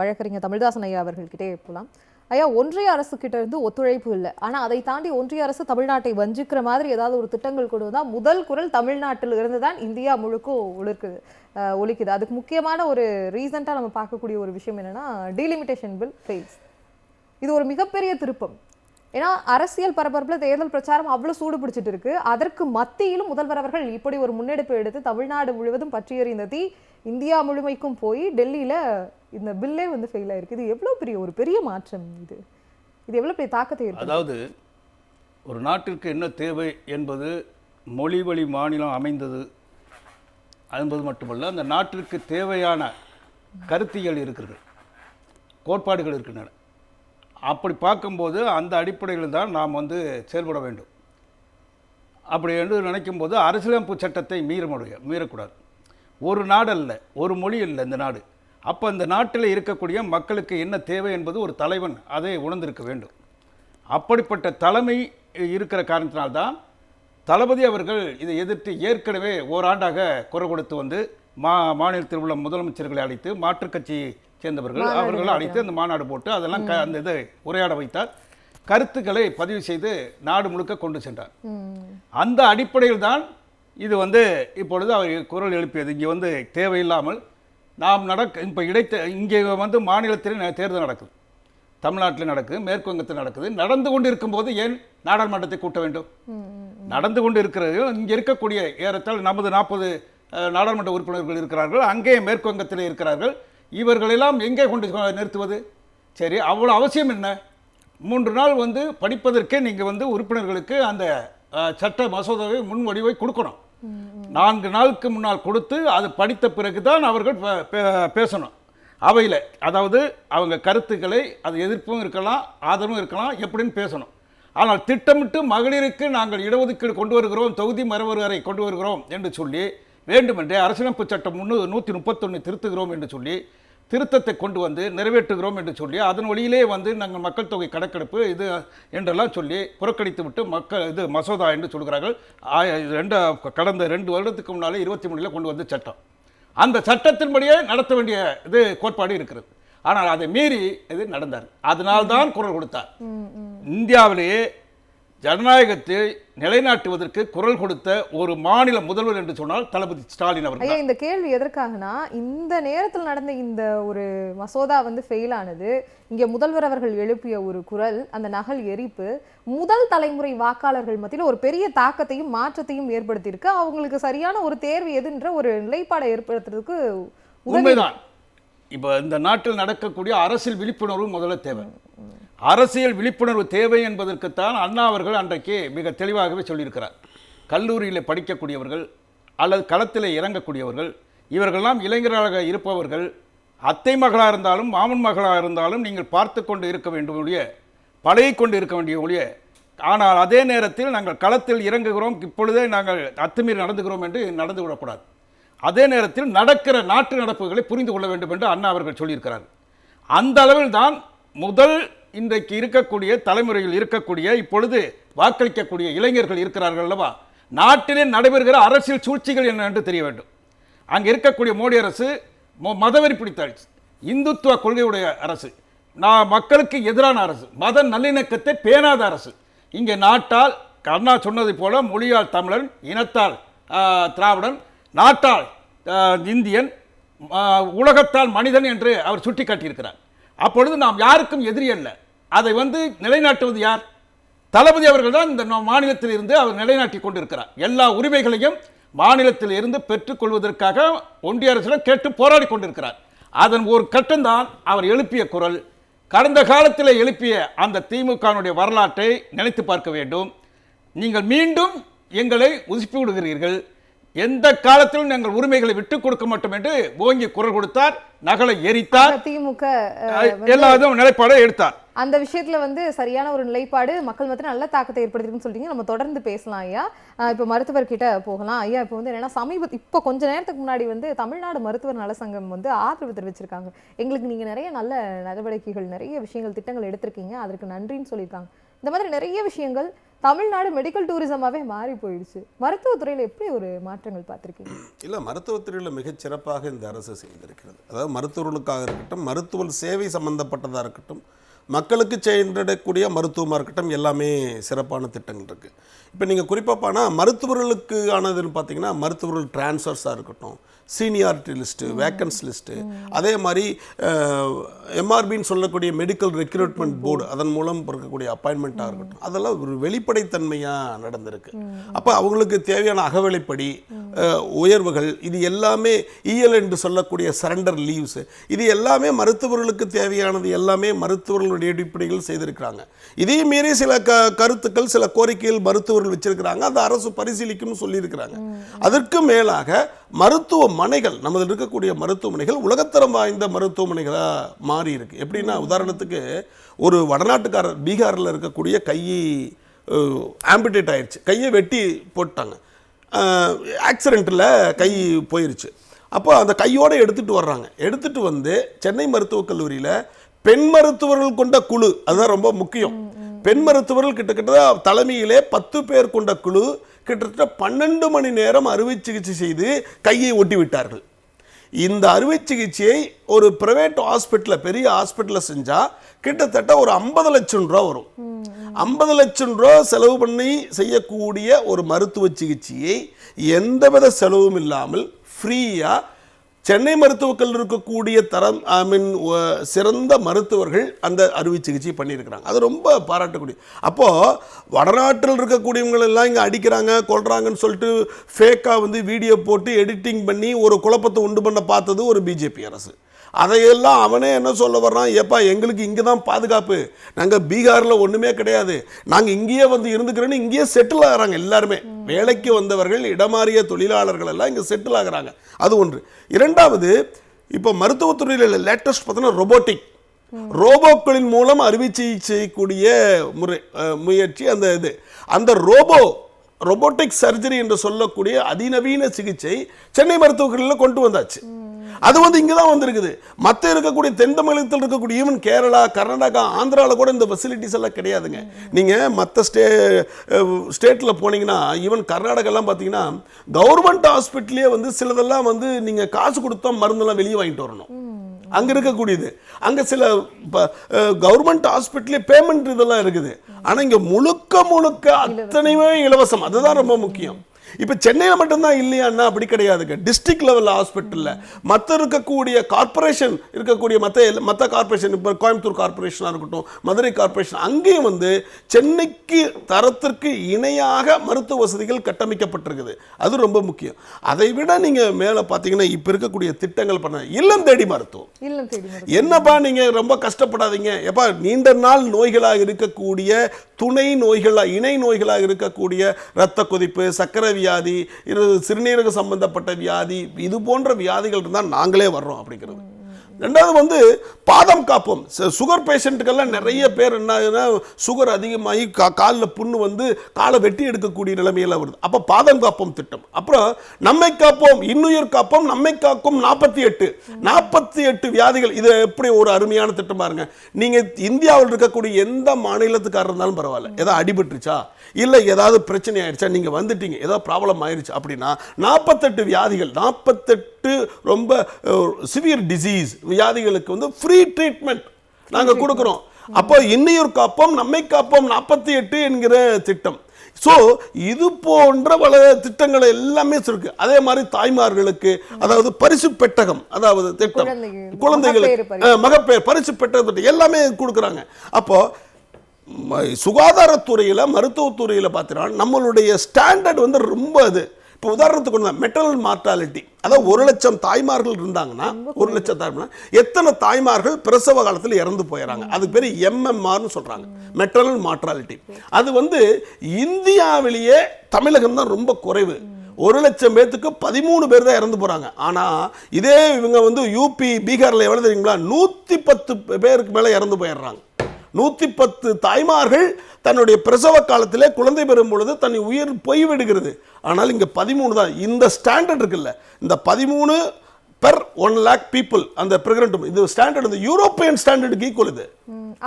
வழக்கறிஞர் தமிழ்தாசன் ஐயா அவர்கள்கிட்டே போலாம். ஐயா, ஒன்றிய அரசு கிட்ட இருந்து ஒத்துழைப்பு இல்லை, ஆனா அதை தாண்டி ஒன்றிய அரசு தமிழ்நாட்டை வஞ்சிக்கிற மாதிரி ஏதாவது ஒரு திட்டங்கள் கொண்டு வந்தா முதல் குரல் தமிழ்நாட்டில் இருந்து தான் இந்தியா முழுக்க ஒலிக்குது. அதுக்கு முக்கியமான ஒரு ரீசெண்டா நம்ம பார்க்கக்கூடிய ஒரு விஷயம் என்னன்னா, டீலிமிட்டேஷன் பில் ஃபெயில்ஸ். இது ஒரு மிகப்பெரிய திருப்பம். ஏன்னா அரசியல் பரபரப்புல தேர்தல் பிரச்சாரம் அவ்வளவு சூடு பிடிச்சிட்டு இருக்கு. அதற்கு மத்தியிலும் முதல்வர் அவர்கள் இப்படி ஒரு முன்னெடுப்பு எடுத்து தமிழ்நாடு முழுவதும் பற்றி எறிந்த தீ இந்தியா முழுமைக்கும் போய் டெல்லியில இந்த பில்லே வந்து ஃபெயில் ஆயிருக்கு. இது எவ்வளவு பெரிய ஒரு பெரிய மாற்றம், இது எவ்வளவு பெரிய தாக்கத்தை ஏற்படுத்தும். அதாவது ஒரு நாட்டிற்கு என்ன தேவை என்பது மொழி வழி மாநிலம் அமைந்தது என்பது மட்டுமல்ல, அந்த நாட்டிற்கு தேவையான கருத்தியல் இருக்கிறது, கோட்பாடுகள் இருக்கின்றன. அப்படி பார்க்கும்போது அந்த அடிப்படையில் தான் நாம் வந்து செயல்பட வேண்டும். அப்படி என்று நினைக்கும்போது அரசியலமைப்பு சட்டத்தை மீறக்கூடாது. ஒரு நாடு அல்ல, ஒரு மொழி இல்லை இந்த நாடு. அப்போ இந்த நாட்டில் இருக்கக்கூடிய மக்களுக்கு என்ன தேவை என்பது ஒரு தலைவன் அதை உணர்ந்திருக்க வேண்டும். அப்படிப்பட்ட தலைமை இருக்கிற காரணத்தினால்தான் தளபதி அவர்கள் இதை எதிர்த்து ஏற்கனவே ஓராண்டாக குரல் கொடுத்து வந்து மாநிலத்தில் உள்ள முதலமைச்சர்களை அழைத்து, மாற்றுக் கட்சி சேர்ந்தவர்கள் அவர்கள் அழைத்து அந்த மாநாடு போட்டு அதெல்லாம் அந்த இதை உரையாட வைத்தார். கருத்துக்களை பதிவு செய்து நாடு முழுக்க கொண்டு சென்றார். அந்த அடிப்படையில் தான் இது வந்து இப்பொழுது அவர் குரல் எழுப்பியது. இங்கே வந்து தேவையில்லாமல் நாம் இப்போ இங்கே வந்து மாநிலத்தில் தேர்தல் நடக்குது, தமிழ்நாட்டில் நடக்குது, மேற்கு வங்கத்தில் நடக்குது. நடந்து கொண்டு இருக்கும்போது ஏன் நாடாளுமன்றத்தை கூட்ட வேண்டும்? நடந்து கொண்டு இருக்கிறது. இங்கே இருக்கக்கூடிய ஏறத்தாழ 40 நாடாளுமன்ற உறுப்பினர்கள் இருக்கிறார்கள், அங்கே மேற்கு வங்கத்தில் இருக்கிறார்கள். இவர்களெல்லாம் எங்கே கொண்டு நிறுத்துவது? சரி, அவ்வளோ அவசியம் என்ன? 3 நாள் வந்து படிப்பதற்கே நீங்கள் வந்து உறுப்பினர்களுக்கு அந்த சட்ட மசோதாவை முன்வடிவை கொடுக்கணும். 4 நாளுக்கு முன்னால் கொடுத்து அது படித்த பிறகு தான் அவர்கள் பேசணும் அவையில். அதாவது அவங்க கருத்துக்களை, அது எதிர்ப்பும் இருக்கலாம், ஆதரவும் இருக்கலாம், எப்படின்னு பேசணும். ஆனால் திட்டமிட்டு மகளிருக்கு நாங்கள் இடஒதுக்கீடு கொண்டு வருகிறோம், தொகுதி மறுவரை கொண்டு வருகிறோம் என்று சொல்லி, வேண்டுமென்றே அரசியலமைப்பு சட்டம் 131 திருத்துகிறோம் என்று சொல்லி, திருத்தத்தை கொண்டு வந்து நிறைவேற்றுகிறோம் என்று சொல்லி, அதன் வழியிலே வந்து நாங்கள் மக்கள் தொகை கணக்கெடுப்பு இது என்றெல்லாம் சொல்லி புறக்கணித்து விட்டு இது மசோதா என்று சொல்கிறார்கள். கடந்த 2 வருடத்துக்கு முன்னாலே 23 கொண்டு வந்த சட்டம், அந்த சட்டத்தின்படியே நடத்த வேண்டிய இது கோட்பாடு இருக்கிறது. ஆனால் அதை மீறி இது நடந்தார். அதனால்தான் குரல் கொடுத்தார். இந்தியாவிலேயே ஜனநாயகத்தை நிலைநாட்டுவதற்கு குரல் கொடுத்த ஒரு மாநில முதல்வர் என்று சொன்னால் தளபதி ஸ்டாலின் அவர்கள். இந்த கேள்வி எதற்காகனா, இந்த நேரத்தில் நடந்த இந்த ஒரு மசோதா வந்து ஃபெயில் ஆனது, இங்கே முதல்வர் அவர்கள் எழுப்பிய ஒரு குரல், அந்த நகல் எரிப்பு முதல் தலைமுறை வாக்காளர்கள் மத்தியில் ஒரு பெரிய தாக்கத்தையும் மாற்றத்தையும் ஏற்படுத்தியிருக்கு. அவங்களுக்கு சரியான ஒரு தேர்வு எதுன்ற ஒரு நிலைப்பாடை ஏற்படுத்துறதுக்கு உண்மைதான். இப்போ இந்த நாட்டில் நடக்கக்கூடிய அரசியல் விழிப்புணர்வு முதல்ல தேவை. அரசியல் விழிப்புணர்வு தேவை என்பதற்குத்தான் அண்ணா அவர்கள் அன்றைக்கு மிக தெளிவாகவே சொல்லியிருக்கிறார். கல்லூரியில் படிக்கக்கூடியவர்கள் அல்லது களத்தில் இறங்கக்கூடியவர்கள் இவர்களெல்லாம் இளைஞராக இருப்பவர்கள் அத்தை மகளாக இருந்தாலும் மாமன் மகளாக இருந்தாலும் நீங்கள் பார்த்து கொண்டு இருக்க வேண்டும் ஒழிய, பழகி கொண்டு இருக்க வேண்டிய ஒழிய, ஆனால் அதே நேரத்தில் நாங்கள் களத்தில் இறங்குகிறோம், இப்பொழுதே நாங்கள் அத்துமீறி நடந்துகிறோம் என்று நடந்து விடக்கூடாது. அதே நேரத்தில் நடக்கிற நாட்டு நடப்புகளை புரிந்து கொள்ள வேண்டும் என்று அண்ணா அவர்கள் சொல்லியிருக்கிறார். அந்த அளவில் தான் முதல் இன்றைக்கு இருக்கக்கூடிய தலைமுறையில் இருக்கக்கூடிய இப்பொழுது வாக்களிக்கக்கூடிய இளைஞர்கள் இருக்கிறார்கள் அல்லவா, நாட்டிலே நடைபெறுகிற அரசியல் சூழ்ச்சிகள் என்ன என்று தெரிய வேண்டும். அங்கே இருக்கக்கூடிய மோடி அரசு மதவெறி பிடித்த அரசு, இந்துத்துவ கொள்கையுடைய அரசு, மக்களுக்கு எதிரான அரசு, மத நல்லிணக்கத்தை பேணாத அரசு. இங்கே நாட்டால் அண்ணா சொன்னதை போல மொழியால் தமிழன், இனத்தால் திராவிடன், நாட்டால் இந்தியன், உலகத்தால் மனிதன் என்று அவர் சுட்டி காட்டியிருக்கிறார். அப்பொழுது நாம் யாருக்கும் எதிரி அல்ல. அதை நிலைநாட்டுவது யார்? தளபதி அவர்கள் தான் இந்த மாநிலத்தில் இருந்து அவர் நிலைநாட்டி கொண்டிருக்கிறார். எல்லா உரிமைகளையும் மாநிலத்தில் இருந்து பெற்றுக்கொள்வதற்காக ஒன்றிய அரசிடம் கேட்டு போராடி கொண்டிருக்கிறார். அதன் ஒரு கட்டம்தான் அவர் எழுப்பிய குரல். கடந்த காலத்தில் எழுப்பிய அந்த திமுகவுடைய வரலாற்றை நினைத்து பார்க்க வேண்டும். நீங்கள் மீண்டும் எங்களை உசுப்பி விடுகிறீர்கள், எந்த காலத்திலும் நாங்கள் உரிமைகளை விட்டுக் கொடுக்க மாட்டோம் என்று ஓங்கி குரல் கொடுத்தார், நகலை எரித்தார், திமுக எல்லாரும் நிலைப்பாடை எடுத்தார். அந்த விஷயத்துல சரியான ஒரு நிலைப்பாடு மக்கள் மத்தியில் நல்ல தாக்கத்தை ஏற்படுத்திருக்குன்னு சொல்லிட்டீங்க. நம்ம தொடர்ந்து பேசலாம் ஐயா. இப்போ மருத்துவர்கிட்ட போகலாம் ஐயா. இப்போ என்னன்னா இப்போ கொஞ்ச நேரத்துக்கு முன்னாடி தமிழ்நாடு மருத்துவர் நலசங்கம் ஆதரவு தெரிவிச்சிருக்காங்க. எங்களுக்கு நீங்க நிறைய நல்ல நடவடிக்கைகள், நிறைய விஷயங்கள், திட்டங்கள் எடுத்திருக்கீங்க, அதற்கு நன்றின்னு சொல்லியிருக்காங்க. இந்த மாதிரி நிறைய விஷயங்கள் தமிழ்நாடு மெடிக்கல் டூரிசமாவே மாறி போயிடுச்சு. மருத்துவத்துறையில் எப்படி ஒரு மாற்றங்கள் பார்த்துருக்கீங்க? இல்லை, மருத்துவத்துறையில் மிகச் சிறப்பாக இந்த அரசு செய்திருக்கிறது. அதாவது மருத்துவர்களுக்காக இருக்கட்டும், மருத்துவ சேவை சம்பந்தப்பட்டதாக இருக்கட்டும், மக்களுக்கு சென்றடக்கூடிய மருத்துவமாக இருக்கட்டும், எல்லாமே சிறப்பான திட்டங்கள் இருக்குது. இப்போ நீங்கள் குறிப்பாக போனால் மருத்துவர்களுக்கு ஆனதுன்னு பார்த்தீங்கன்னா, மருத்துவர்கள் டிரான்ஸ்ஃபர்ஸாக இருக்கட்டும், சீனியாரிட்டி லிஸ்ட்டு, வேக்கன்ஸ் லிஸ்ட்டு, அதே மாதிரி எம்ஆர்பின்னு சொல்லக்கூடிய மெடிக்கல் ரெக்ரூட்மெண்ட் போர்டு, அதன் மூலம் இருக்கக்கூடிய அப்பாயின்மெண்ட்டாக இருக்கட்டும், அதெல்லாம் ஒரு வெளிப்படைத்தன்மையாக நடந்திருக்கு. அப்போ அவங்களுக்கு தேவையான அகவிலைப்படி உயர்வுகள், இது எல்லாமே இஎல் என்று சொல்லக்கூடிய சரண்டர் லீவ்ஸு, இது எல்லாமே மருத்துவர்களுக்கு தேவையானது எல்லாமே மருத்துவர்களுடைய அடிப்படைகள் செய்திருக்கிறாங்க. இதே மீறி சில கருத்துக்கள், சில கோரிக்கைகள் மருத்துவர்கள் வச்சிருக்கிறாங்க, அந்த அரசு பரிசீலிக்கும்னு சொல்லியிருக்கிறாங்க. அதற்கு மேலாக மருத்துவமனைகள், நமது இருக்கக்கூடிய மருத்துவமனைகள் உலகத்தரம் வாய்ந்த மருத்துவமனைகளாக மாறி இருக்கு. எப்படின்னா, உதாரணத்துக்கு ஒரு வடநாட்டுக்காரர் பீகாரில் இருக்கக்கூடிய கையை ஆம்பிடேட் ஆயிடுச்சு, கையை வெட்டி போட்டாங்க, ஆக்சிடெண்ட்டில் கை போயிருச்சு. அப்போ அந்த கையோடு எடுத்துகிட்டு வர்றாங்க. எடுத்துகிட்டு சென்னை மருத்துவக் கல்லூரியில் பெண் மருத்துவர்கள் கொண்ட குழு, அதுதான் ரொம்ப முக்கியம். பெண் மருத்துவர்கள் கிட்டத்தட்ட தலைமையிலே 10 பேர் கொண்ட குழு கிட்டத்தட்ட 12 மணி நேரம் அறுவை சிகிச்சை செய்து கையை ஒட்டி விட்டார்கள். இந்த அறுவை சிகிச்சையை ஒரு பிரைவேட் ஹாஸ்பிட்டலில், பெரிய ஹாஸ்பிட்டலில் செஞ்சால் கிட்டத்தட்ட ஒரு 50 லட்சம் ரூபா வரும். 50 லட்சம் ரூபா செலவு பண்ணி செய்யக்கூடிய ஒரு மருத்துவ சிகிச்சையை எந்தவித செலவும் இல்லாமல் ஃப்ரீயாக சென்னை மருத்துவக் கல்லூரியில் இருக்கக்கூடிய சிறந்த மருத்துவர்கள் அந்த அறுவை சிகிச்சை பண்ணியிருக்கிறாங்க. அது ரொம்ப பாராட்டக்கூடிய. அப்போது வடநாட்டில் இருக்கக்கூடியவங்களெல்லாம் இங்கே அடிக்கிறாங்க, கொள்றாங்கன்னு சொல்லிட்டு ஃபேக்காக வீடியோ போட்டு எடிட்டிங் பண்ணி ஒரு குழப்பத்தை உண்டு பண்ண பார்த்தது ஒரு பிஜேபி அரசு. அதையெல்லாம் அவனே என்ன சொல்ல வர்றான், ஏப்பா எங்களுக்கு இங்கே தான் பாதுகாப்பு, நாங்கள் பீகாரில் ஒன்றுமே கிடையாது, நாங்கள் இங்கேயே இருந்துக்கிறேன்னு இங்கேயே செட்டில் ஆகிறாங்க. எல்லாருமே வேலைக்கு வந்தவர்கள், இடமாறிய தொழிலாளர்கள் எல்லாம் இங்கே செட்டில் ஆகிறாங்க. அது ஒன்று. இரண்டாவது, இப்போ மருத்துவத்துறையில் லேட்டஸ்ட் பார்த்தோன்னா ரோபோக்களின் மூலம் அறுவை செய்யக்கூடிய முயற்சி. அந்த ரோபோட்டிக் சர்ஜரி என்று சொல்லக்கூடிய அதிநவீன சிகிச்சை சென்னை மருத்துவக் கல்லூரியில் கொண்டு வந்தாச்சு. அது இங்கே தான் வந்திருக்குது. மற்ற இருக்கக்கூடிய தென் தமிழகத்தில் இருக்கக்கூடிய ஈவன் கேரளா, கர்நாடகா, ஆந்திராவில் கூட இந்த ஃபெசிலிட்டிஸ் எல்லாம் கிடையாதுங்க. நீங்கள் மற்ற ஸ்டேட்டில் போனீங்கன்னா, ஈவன் கர்நாடகாலாம் பார்த்தீங்கன்னா கவர்மெண்ட் ஹாஸ்பிட்டலே சிலதெல்லாம் நீங்கள் காசு கொடுத்தா மருந்தெல்லாம் வெளியே வாங்கிட்டு வரணும். அங்கே இருக்கக்கூடியது, அங்கே சில கவர்மெண்ட் ஹாஸ்பிட்டலே பேமெண்ட் இதெல்லாம் இருக்குது. ஆனால் இங்கே முழுக்க அத்தனையுமே இலவசம். அதுதான் ரொம்ப முக்கியம். இப்ப சென்னையில மட்டும்தான் இல்லையான்னா அப்படி கிடையாதுங்க. டிஸ்ட்ரிக்ட் லெவல் ஹாஸ்பிட்டல்ல மற்ற இருக்கக்கூடிய கார்பரேஷன் இருக்கக்கூடிய மற்ற கார்பரேஷன், இப்போ கோயம்புத்தூர் கார்பரேஷனாக இருக்கட்டும், மதுரை கார்பரேஷன், அங்கேயும் வந்து சென்னைக்கு தரத்திற்கு இணையாக மருத்துவ வசதிகள் கட்டமைக்கப்பட்டிருக்குது. அது ரொம்ப முக்கியம். அதை விட நீங்க மேல பார்த்தீங்கன்னா இப்ப இருக்கக்கூடிய திட்டங்கள் பண்ண இல்லம் தேடி மருத்துவம். என்னப்பா நீங்க ரொம்ப கஷ்டப்படாதீங்க, எப்பா நீண்ட நாள் நோய்களாக இருக்கக்கூடிய துணை நோய்களாக இணை நோய்களாக இருக்கக்கூடிய இரத்த கொதிப்பு, சர்க்கரை வியாதி, சிறுநீரக சம்பந்தப்பட்ட வியாதி, இது போன்ற வியாதிகள் இருந்தால் நாங்களே வர்றோம் அப்படிங்கிறது. ரெண்டாவது வந்து பாதம் காப்போம். சுகர் பேஷண்ட்டுக்கெல்லாம் நிறைய பேர் என்ன சுகர் அதிகமாகி காலில் புண்ணு வந்து காலை வெட்டி எடுக்கக்கூடிய நிலைமையில வருது. அப்போ பாதம் காப்போம் திட்டம். அப்புறம் நம்மை காப்போம், இன்னுயிர் காப்போம், நம்மை காக்கும் 48 வியாதிகள். இது எப்படி ஒரு அருமையான திட்டம் பாருங்க. நீங்க இந்தியாவில் இருக்கக்கூடிய எந்த மாநிலத்துக்காரர் இருந்தாலும் பரவாயில்ல, ஏதாவது அடிபட்டுருச்சா இல்லை ஏதாவது பிரச்சனை ஆயிடுச்சா, நீங்க வந்துட்டீங்க ஏதாவது ப்ராப்ளம் ஆயிடுச்சு அப்படின்னா 48 வியாதிகள், 48 ரொம்ப சிவியர் டிசீஸ் வியாதிகளுக்கு வந்து ஃப்ரீ ட்ரீட்மெண்ட் நாங்க கொடுக்கிறோம். அப்போ இன்னுயிர் காப்போம், நம்மை காப்போம் 48 என்கிற திட்டம். ஸோ இது போன்ற பல திட்டங்கள் எல்லாமே இருக்கு. அதே மாதிரி தாய்மார்களுக்கு அதாவது பரிசு பெட்டகம், அதாவது திட்டம் குழந்தைகளுக்கு மகப்பேர் பரிசு பெட்டகம் எல்லாமே கொடுக்குறாங்க. அப்போ சுகாதாரத்துறையில் மருத்துவத்துறையில் பார்த்தீங்கன்னா நம்மளுடைய ஸ்டாண்டர்ட் வந்து ரொம்ப அது. இப்போ உதாரணத்துக்கு மெட்டர்னல் மார்டாலிட்டி, அதாவது 1,00,000 தாய்மார்கள் இருந்தாங்கன்னா 1,00,000 தாய்மார்கள் எத்தனை தாய்மார்கள் பிரசவ காலத்தில் இறந்து போயிடறாங்க, அதுக்கு பேர் MMRன்னு சொல்றாங்க, மெட்டர்னல் மார்டாலிட்டி. அது வந்து இந்தியாவிலேயே தமிழகம் தான் ரொம்ப குறைவு. 1,00,000 பேத்துக்கு 13 பேர் தான் இறந்து போறாங்க. ஆனா இதே இவங்க வந்து யூபி பீகார்ல எவ்வளவு தெரியுங்களா, 110 பேருக்கு மேல இறந்து போயிடுறாங்க. 110 தாய்மார்கள் தன்னுடைய பிரசவ காலத்திலே குழந்தை பெறும் பொழுது தன் உயிர் போய்விடுகிறது. ஆனால் இங்க 13 தான். இந்த ஸ்டாண்டர்ட் இருக்குல்ல, இந்த 13 per 1 lakh people அந்த பிரெக்னன்ட், இது ஸ்டாண்டர்ட் இந்த யூரோப்பியன் ஸ்டாண்டர்டுக்கு ஈக்குவல். இது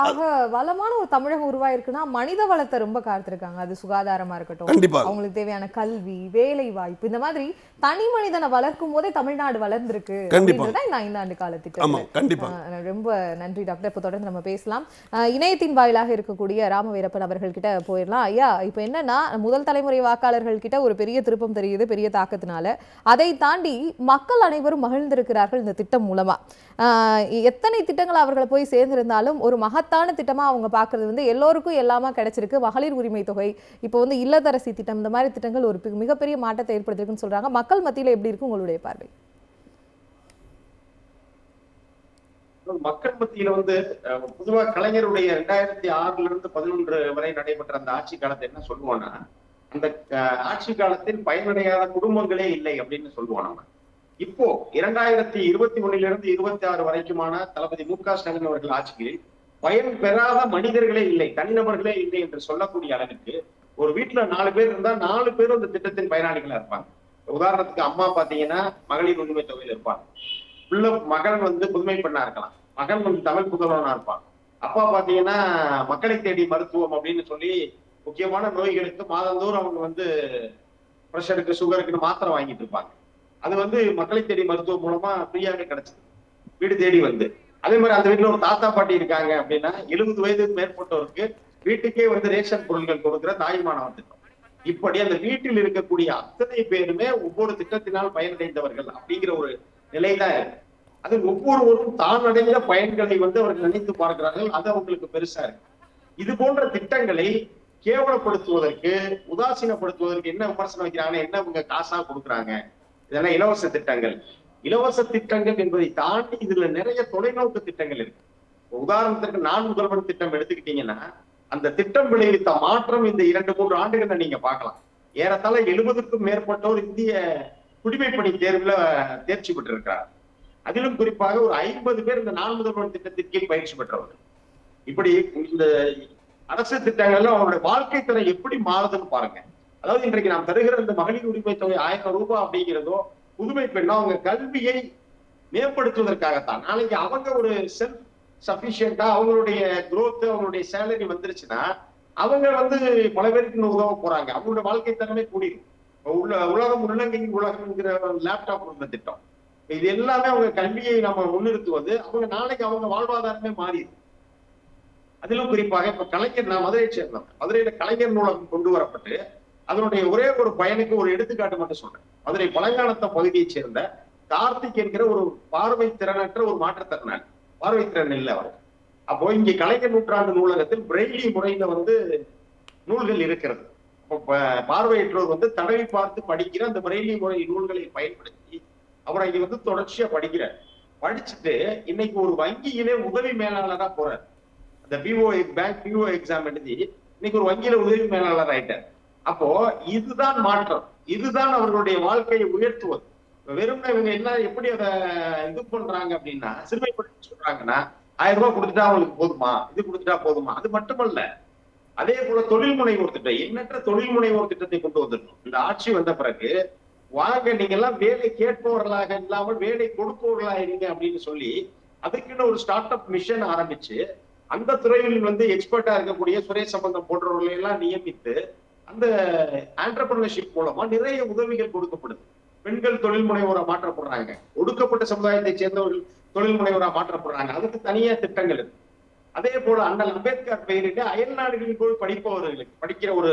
ஆக வளமான ஒரு தமிழகம் உருவாயிருக்குன்னா மனித வளத்தை ரொம்ப காத்திருக்காங்க. அது சுகாதாரமா இருக்கட்டும், கண்டிப்பா அவங்களுக்கு தேவையான கல்வி, வேலை வாய்ப்பு, இந்த மாதிரி தனி மனிதனை வளர்க்கும் போதே தமிழ்நாடு வளர்ந்திருக்கு. கண்டிப்பா இந்த 5 ஆண்டு கால திட்டம். ஆமா கண்டிப்பா. ரொம்ப நன்றி டாக்டர். இப்போ தொடர்ந்து நம்ம பேசலாம். இணையத்தின் வாயிலாக இருக்கக்கூடிய ராமவீரப்பன் அவர்கள் கிட்ட போயிடலாம். ஐயா, இப்போ என்னன்னா முதல் தலைமுறை வாக்காளர்கள் கிட்ட ஒரு பெரிய திருப்பம் தெரியுது பெரிய தாக்கத்தினால. அதை தாண்டி மக்கள் அனைவரும் மகிழ்ந்திருக்கிறார்கள் இந்த திட்டம் மூலமா. எத்தனை திட்டங்கள் அவர்களை போய் சேர்ந்திருந்தாலும் ஒரு மகத்தான திட்டமா அவங்க பார்க்கறது வந்து எல்லோருக்கும் எல்லாமா கிடைச்சிருக்கு. மகளிர் உரிமை தொகை, இப்போ வந்து இல்லத்தரசி திட்டம், இந்த மாதிரி திட்டங்கள் ஒரு மிகப்பெரிய மாற்றத்தை ஏற்படுத்திருக்குன்னு சொல்றாங்க. மக்கள் மத்தியில எப்படி இருக்கு உங்களுடைய பார்வை? மக்கள் மத்தியில வந்து பொதுவா கலைஞருடைய 2006 11 வரை நடைபெற்ற அந்த ஆட்சி காலத்தை என்ன சொல்லுவோம்னா, அந்த ஆட்சி காலத்தில் பயனடையாத குடும்பங்களே இல்லை அப்படின்னு சொல்லுவோம் நம்ம. இப்போ 2021 26 வரைக்குமான தளபதி மு.க. ஸ்டாலின் அவர்கள் ஆட்சிகளில் பயன் பெறாத மனிதர்களே இல்லை, தனிநபர்களே இல்லை என்று சொல்லக்கூடிய அளவுக்கு ஒரு வீட்டுல 4 பேர் இருந்தா 4 பேரும் இந்த திட்டத்தின் பயனாளிகளா இருப்பாங்க. உதாரணத்துக்கு அம்மா பாத்தீங்கன்னா மகளிர் உரிமை தொகையில் இருப்பாங்க, மகன் வந்து புதுமை பெண்ணா இருக்கலாம், மகன் வந்து தமிழ் புதல்வனா இருப்பான், அப்பா பாத்தீங்கன்னா மக்களை தேடி மருத்துவம் அப்படின்னு சொல்லி முக்கியமான நோய்களுக்கு மாதந்தோறும் அவங்க வந்து பிரஷருக்கு சுகருக்குன்னு மாத்திரை வாங்கிட்டு இருப்பாங்க. அது வந்து மக்களை தேடி மருத்துவம் மூலமா ஃப்ரீயாவே கிடைச்சது, வீடு தேடி வந்து. அதே மாதிரி அந்த வீட்டுல ஒரு தாத்தா பாட்டி இருக்காங்க அப்படின்னா 70 வயதுக்கு மேற்பட்டவருக்கு வீட்டுக்கே வந்து ரேஷன் பொருட்கள் கொடுக்கிற தாய்மானவர் திட்டம். இப்படி அந்த வீட்டில் இருக்கக்கூடிய அத்தனை பேருமே ஒவ்வொரு திட்டத்தினால் பயனடைந்தவர்கள் அப்படிங்கிற ஒரு நிலைதான் இருக்கு. அது ஒவ்வொருவரும் தான் அடைந்த பயன்களை வந்து அவர்கள் நினைத்து பார்க்கிறார்கள், அது அவங்களுக்கு பெருசா இருக்கு. இது போன்ற திட்டங்களை கேவலப்படுத்துவதற்கு, உதாசீனப்படுத்துவதற்கு என்ன விமர்சனம் வைக்கிறாங்க, என்ன இவங்க காசா கொடுக்குறாங்க, இதெல்லாம் இலவச திட்டங்கள். இலவச திட்டங்கள் என்பதை தாண்டி இதுல நிறைய தொலைநோக்கு திட்டங்கள் இருக்கு. உதாரணத்திற்கு நான் முதல்வன் திட்டம் எடுத்துக்கிட்டீங்கன்னா அந்த திட்டம் விளைவித்த மாற்றம் இந்த 2-3 ஆண்டுகளை நீங்க பார்க்கலாம். ஏறத்தாழ 70க்கும் மேற்பட்டோர் இந்திய குடிமைப்பணி தேர்வுல தேர்ச்சி பெற்றிருக்கிறார். அதிலும் குறிப்பாக ஒரு 50 பேர் இந்த நான் முதல்வன் திட்டத்தின் கீழ் பயிற்சி பெற்றவர்கள். இப்படி இந்த அரசு திட்டங்கள்ல அவருடைய வாழ்க்கை தரம் எப்படி மாறுதுன்னு பாருங்க. அதாவது இன்றைக்கு நாம் தருகிற இந்த மகளிர் உரிமை தொகை 1000 ரூபாய் அப்படிங்கிறதோ, புதுமை பெண்ணா அவங்க கல்வியை மேம்படுத்துவதற்காகத்தான். நாளைக்கு அவங்க ஒரு செல்ஃப் சஃபிஷியண்டா அவங்களுடைய குரோத், அவங்களுடைய சேலரி வந்துருச்சுன்னா அவங்க வந்து பல பேருக்கு உதவ போறாங்க, அவங்களுடைய வாழ்க்கை தரமே கூடிடும். உலகம் உள்ளங்கை உலகம்ங்கிற லேப்டாப் உள்ள திட்டம், இது எல்லாமே அவங்க கல்வியை நம்ம முன்னிறுத்துவது, அவங்க நாளைக்கு அவங்க வாழ்வாதாரமே மாறிடும். அதிலும் குறிப்பாக இப்ப கலைஞர், நான் மதுரையை சேர்ந்தேன், மதுரையில கலைஞர் நூலகம் கொண்டு வரப்பட்டு அதனுடைய ஒரே ஒரு பயனுக்கு ஒரு எடுத்துக்காட்டு மட்டும் சொல்றேன். மதுரை பழங்கானத்த பகுதியைச் சேர்ந்த கார்த்திக் என்கிற ஒரு பார்வை திறனற்ற ஒரு மாற்றுத்திறனாளி, பார்வை திறன் இல்லை அவர். அப்போ இங்கே கலைஞர் நூற்றாண்டு நூலகத்தில் பிரெய்லி முறையில நூல்கள் இருக்கிறது. பார்வையற்றோர் தடவி பார்த்து படிக்கிற அந்த பிரெய்லி முறை நூல்களை பயன்படுத்தி அவர் இங்க தொடர்ச்சியா படிக்கிறார். படிச்சுட்டு இன்னைக்கு ஒரு வங்கியிலே உதவி மேலாளரா போறார். அந்த பேங்க் பிஓ எக்ஸாம் எழுதி இன்னைக்கு ஒரு வங்கியில உதவி மேலாளர் ஆயிட்டார். அப்போ இதுதான் மாற்றம், இதுதான் அவர்களுடைய வாழ்க்கையை உயர்த்துவது. வெறும் இவங்க என்ன எப்படி அதை இது பண்றாங்க அப்படின்னா, சிறுமைப்படுத்தி சொல்றாங்கன்னா 1000 ரூபாய் கொடுத்துட்டா அவங்களுக்கு போதுமா, இது கொடுத்துட்டா போதுமா, அது மட்டுமல்ல. அதே போல தொழில் முனைவோர் திட்டம், எண்ணற்ற தொழில் முனைவோர் திட்டத்தை கொண்டு வந்துடணும். இந்த ஆட்சி வந்த பிறகு வாங்க நீங்க எல்லாம் வேலை கேட்பவர்களாக இல்லாமல் வேலை கொடுப்பவர்களாக இருங்க அப்படின்னு சொல்லி அதுக்குன்னு ஒரு ஸ்டார்ட் அப் மிஷன் ஆரம்பிச்சு அந்த துறையில் எக்ஸ்பர்ட்டா இருக்கக்கூடிய சுரேஷ் சம்பந்தம் போன்றவர்களை எல்லாம் நியமித்து அந்த ஆண்டர்பிரினர்ஷிப் மூலமா நிறைய உதவிகள் கொடுக்கப்படுது. பெண்கள் தொழில் முனைவோரா மாற்றப்படுறாங்க, ஒடுக்கப்பட்ட சமுதாயத்தை சேர்ந்தவர்கள் தொழில் முனைவோரா மாற்றப்படுறாங்க. அதுக்கு தனியா திட்டங்கள் இருக்கு. அதே போல அண்ணல் அம்பேத்கர் பெயரிட்டு அயல் நாடுகளில் போய் படிப்பவர்களுக்கு படிக்கிற ஒரு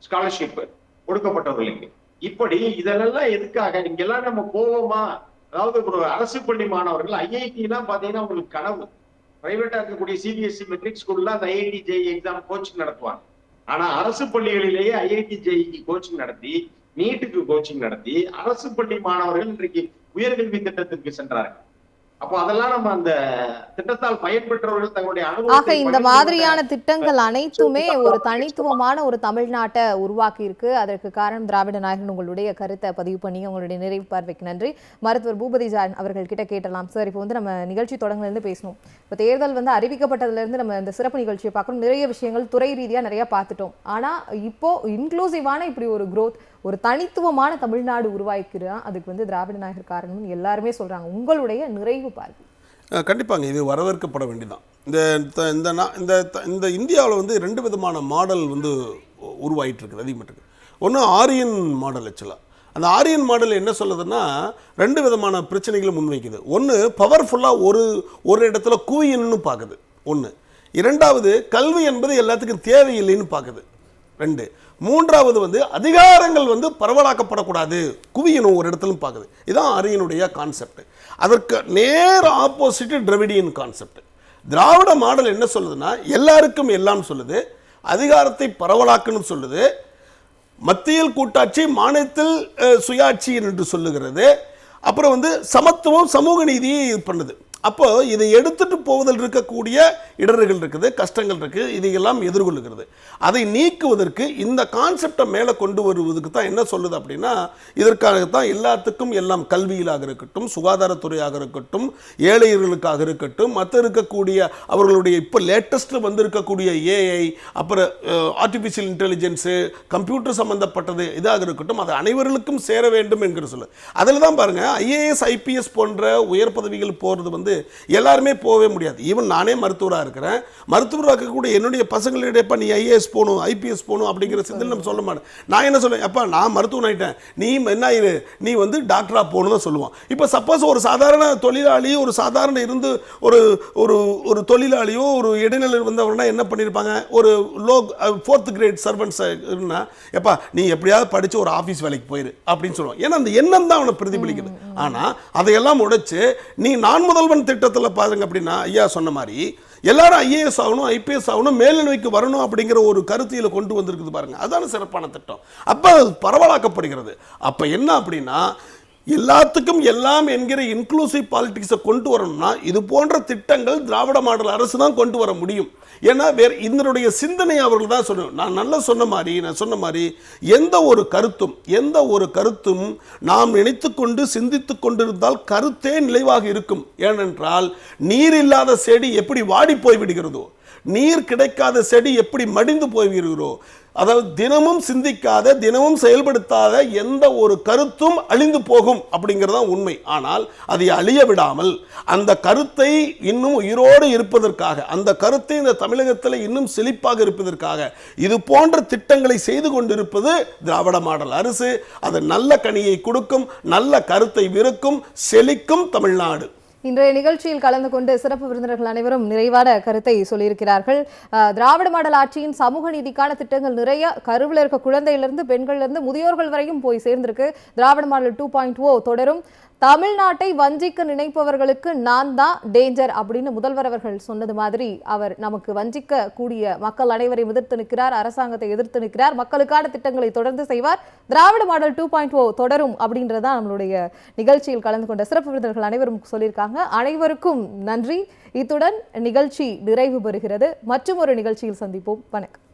ஸ்காலர்ஷிப் ஒடுக்கப்பட்டவர்களுக்கு. இப்படி இதெல்லாம் எதுக்காக இங்கெல்லாம் நம்ம போவோமா? அதாவது ஒரு அரசு பள்ளி மாணவர்கள் ஐஐடி எல்லாம் பாத்தீங்கன்னா உங்களுக்கு கனவு. பிரைவேட்டா இருக்கக்கூடிய சிபிஎஸ்இ மெட்ரிக் ஸ்கூல்ல அந்த ஐஐடி ஜேஇ எக்ஸாம் கோச்சிங் நடத்துவாங்க. ஆனா அரசு பள்ளிகளிலேயே ஐஐடி ஜேஇ கோச்சிங் நடத்தி, நீட்டுக்கு கோச்சிங் நடத்தி அரசு பள்ளி மாணவர்கள் இன்றைக்கு உயர்கல்வி திட்டத்திற்கு சென்றார்கள். அப்போ அதெல்லாம் நம்ம அந்த திட்டத்தால் பயன்பெற்றவர்கள் தங்களுடைய ஆக இந்த மாதிரியான திட்டங்கள் அனைத்துமே ஒரு தனித்துவமான ஒரு தமிழ்நாட்டை உருவாக்கி இருக்கு. அதற்கு காரணம் திராவிட நாயகன். உங்களுடைய கருத்தை பதிவு பண்ணி உங்களுடைய நிறைவு பார்வைக்கு நன்றி. மருத்துவர் பூபதி ஜான் அவர்கள் கிட்ட கேட்டலாம். சார், இப்போ நம்ம நிகழ்ச்சி தொடங்கிலிருந்து பேசணும். இப்போ தேர்தல் அறிவிக்கப்பட்டதுல இருந்து நம்ம இந்த சிறப்பு நிகழ்ச்சியை பார்க்கணும். நிறைய விஷயங்கள் துறை ரீதியா நிறைய பார்த்துட்டோம். ஆனா இப்போ இன்க்ளூசிவான இப்படி ஒரு growth, ஒரு தனித்துவமான தமிழ்நாடு உருவாக்கிறா, அதுக்கு திராவிட நாயகர் காரணம் எல்லாருமே சொல்றாங்க. உங்களுடைய நிறைவு பார்வை. கண்டிப்பாங்க, இது வரவேற்கப்பட வேண்டியதான். இந்த இந்தியாவில் 2 விதமான மாடல் உருவாயிட்டு இருக்குது அதிகமாக. ஒன்று ஆரியன் மாடல். ஆக்சுவலாக அந்த ஆரியன் மாடல் என்ன சொல்லுதுன்னா 2 விதமான பிரச்சனைகளை முன்வைக்குது. ஒன்று பவர்ஃபுல்லாக ஒரு இடத்துல குவியன்னு பார்க்குது ஒன்று. இரண்டாவது கல்வி என்பது எல்லாத்துக்கும் தேவையில்லைன்னு பார்க்குது 2. மூன்றாவது அதிகாரங்கள் பரவலாக்கப்படக்கூடாது, குவியணும் ஒரு இடத்துல பார்க்குது. இதுதான் ஆரியனுடைய கான்செப்ட். அதற்கு நேர் ஆப்போசிட் திராவிடியன் கான்செப்ட். திராவிட மாடல் என்ன சொல்லுதுன்னா எல்லாருக்கும் எல்லாம் சொல்லுது, அதிகாரத்தை பரவலாக்கணும் சொல்லுது, மத்தியில் கூட்டாட்சி மாநிலத்தில் சுயாட்சி என்று சொல்லுகிறது. அப்புறம் சமத்துவம் சமூக நீதியை பண்ணுது. அப்போ இதை எடுத்துட்டு போவதில் இருக்கக்கூடிய இடர்கள் இருக்குது, கஷ்டங்கள் இருக்குது, இதையெல்லாம் எதிர்கொள்ளுகிறது. அதை நீக்குவதற்கு இந்த கான்செப்டை மேலே கொண்டு வருவதுக்கு தான் என்ன சொல்லுது அப்படின்னா, இதற்காகத்தான் எல்லாத்துக்கும் எல்லாம், கல்வியிலாக இருக்கட்டும், சுகாதாரத்துறையாக இருக்கட்டும், ஏழைகளுக்காக இருக்கட்டும், மற்ற இருக்கக்கூடிய அவர்களுடைய இப்போ லேட்டஸ்ட் வந்திருக்கக்கூடிய ஏஐ, அப்புறம் ஆர்டிஃபிஷியல் இன்டெலிஜென்ஸு, கம்ப்யூட்டர் சம்மந்தப்பட்டது இதாக இருக்கட்டும், அது அனைவர்களுக்கும் சேர வேண்டும் என்கிற சொல்லு. அதில் தான் பாருங்கள், ஐஏஎஸ் ஐபிஎஸ் போன்ற உயர் பதவிகள் போகிறது எல்லாருமே போகவே முடியாது. ஈவன் நானே மருத்துவராக இருக்கிறேன். மருத்துவராக இருக்கக்கூடிய என்னுடைய பசங்களிடையப்பா நீ ஐஏஎஸ் போகணும், ஐபிஎஸ் போகணும் அப்படிங்கிற சிந்தனை நம்ம சொல்ல மாட்டேன். நான் என்ன சொல்லுவேன், அப்பா நான் மருத்துவன் ஆகிட்டேன், நீ என்ன ஆயிரு, நீ டாக்டராக போகணும் தான் சொல்லுவான். இப்போ சப்போஸ் ஒரு சாதாரண தொழிலாளி, ஒரு சாதாரண இருந்து ஒரு தொழிலாளியோ ஒரு இடைநிலை வந்தவங்கன்னா என்ன பண்ணியிருப்பாங்க, ஒரு லோ 4th கிரேட் சர்வன்ட்ஸ் இருந்தால், எப்பா நீ எப்படியாவது படித்து ஒரு ஆஃபீஸ் வேலைக்கு போயிரு அப்படின்னு சொல்லுவான். ஏன்னா அந்த எண்ணம் தான் அவனை பிரதிபலிக்குது. ஆனால் அதையெல்லாம் உடைச்சு நீ நான் முதல்வன் திட்டத்தில் பாருங்க அப்படின்னா, ஐயா சொன்ன மாதிரி எல்லாரும் ஐஏஎஸ் ஆகணும், ஐபிஎஸ் ஆகணும், மேல்நிலைக்கு வரணும் அப்படிங்கிற ஒரு கருத்தியில கொண்டு வந்திருக்குது பாருங்க. அதான சிறப்பான திட்டம். அப்ப பரவலாக்கப்படுகிறது. அப்ப என்ன அப்படின்னா, எல்லாத்துக்கும் எல்லாம் என்கிற இன்க்ளூசிவ் பாலிடிக்ஸை கொண்டு வரணும்னா இது போன்ற திட்டங்கள் திராவிட மாடல் அரசு தான் கொண்டு வர முடியும். ஏன்னா வேறு இதனுடைய சிந்தனை அவர்கள் தான் சொல்லணும். நான் சொன்ன மாதிரி எந்த ஒரு கருத்தும் நாம் நினைத்து கொண்டு சிந்தித்து கொண்டிருந்தால் கருத்தே நிலைவாக இருக்கும். ஏனென்றால் நீர் இல்லாத செடி எப்படி வாடி போய்விடுகிறதோ, நீர் கிடைக்காத செடி எப்படி மடிந்து போய்விடுகிறோ, அதாவது தினமும் சிந்திக்காத, தினமும் செயல்படுத்தாத எந்த ஒரு கருத்தும் அழிந்து போகும் அப்படிங்கிறதான் உண்மை. ஆனால் அதை அழிய விடாமல் அந்த கருத்தை இன்னும் உயிரோடு இருப்பதற்காக, அந்த கருத்தை இந்த தமிழகத்தில் இன்னும் செழிப்பாக இருப்பதற்காக இது போன்ற திட்டங்களை செய்து கொண்டிருப்பது திராவிட மாடல் அரசு. அது நல்ல கனியை கொடுக்கும், நல்ல கருத்தை விருக்கும், செழிக்கும் தமிழ்நாடு. இன்றைய நிகழ்ச்சியில் கலந்து கொண்டு சிறப்பு விருந்தினர்கள் அனைவரும் நிறைவான கருத்தை சொல்லியிருக்கிறார்கள். திராவிட மாடல் ஆட்சியின் சமூக நீதிக்கான திட்டங்கள் நிறைய கருவில் இருக்க குழந்தையிலிருந்து பெண்கள்லேருந்து முதியோர்கள் வரையும் போய் சேர்ந்திருக்கு. திராவிட மாடல் 2.0 தொடரும். தமிழ்நாட்டை வஞ்சிக்க நினைப்பவர்களுக்கு நான் தான் டேஞ்சர் அப்படின்னு முதல்வர் அவர்கள் சொன்னது மாதிரி அவர் நமக்கு வஞ்சிக்க கூடிய மக்கள் அனைவரையும் எதிர்த்து நிற்கிறார், அரசாங்கத்தை எதிர்த்து நிற்கிறார், மக்களுக்கான திட்டங்களை தொடர்ந்து செய்வார். திராவிட மாடல் 2.0 தொடரும் அப்படின்றதான் நம்மளுடைய நிகழ்ச்சியில் கலந்து கொண்ட சிறப்பு விருந்தினர்கள் அனைவரும் சொல்லியிருக்காங்க. அனைவருக்கும் நன்றி. இத்துடன் நிகழ்ச்சி நிறைவு பெறுகிறது. மற்றும் ஒரு நிகழ்ச்சியில் சந்திப்போம். வணக்கம்.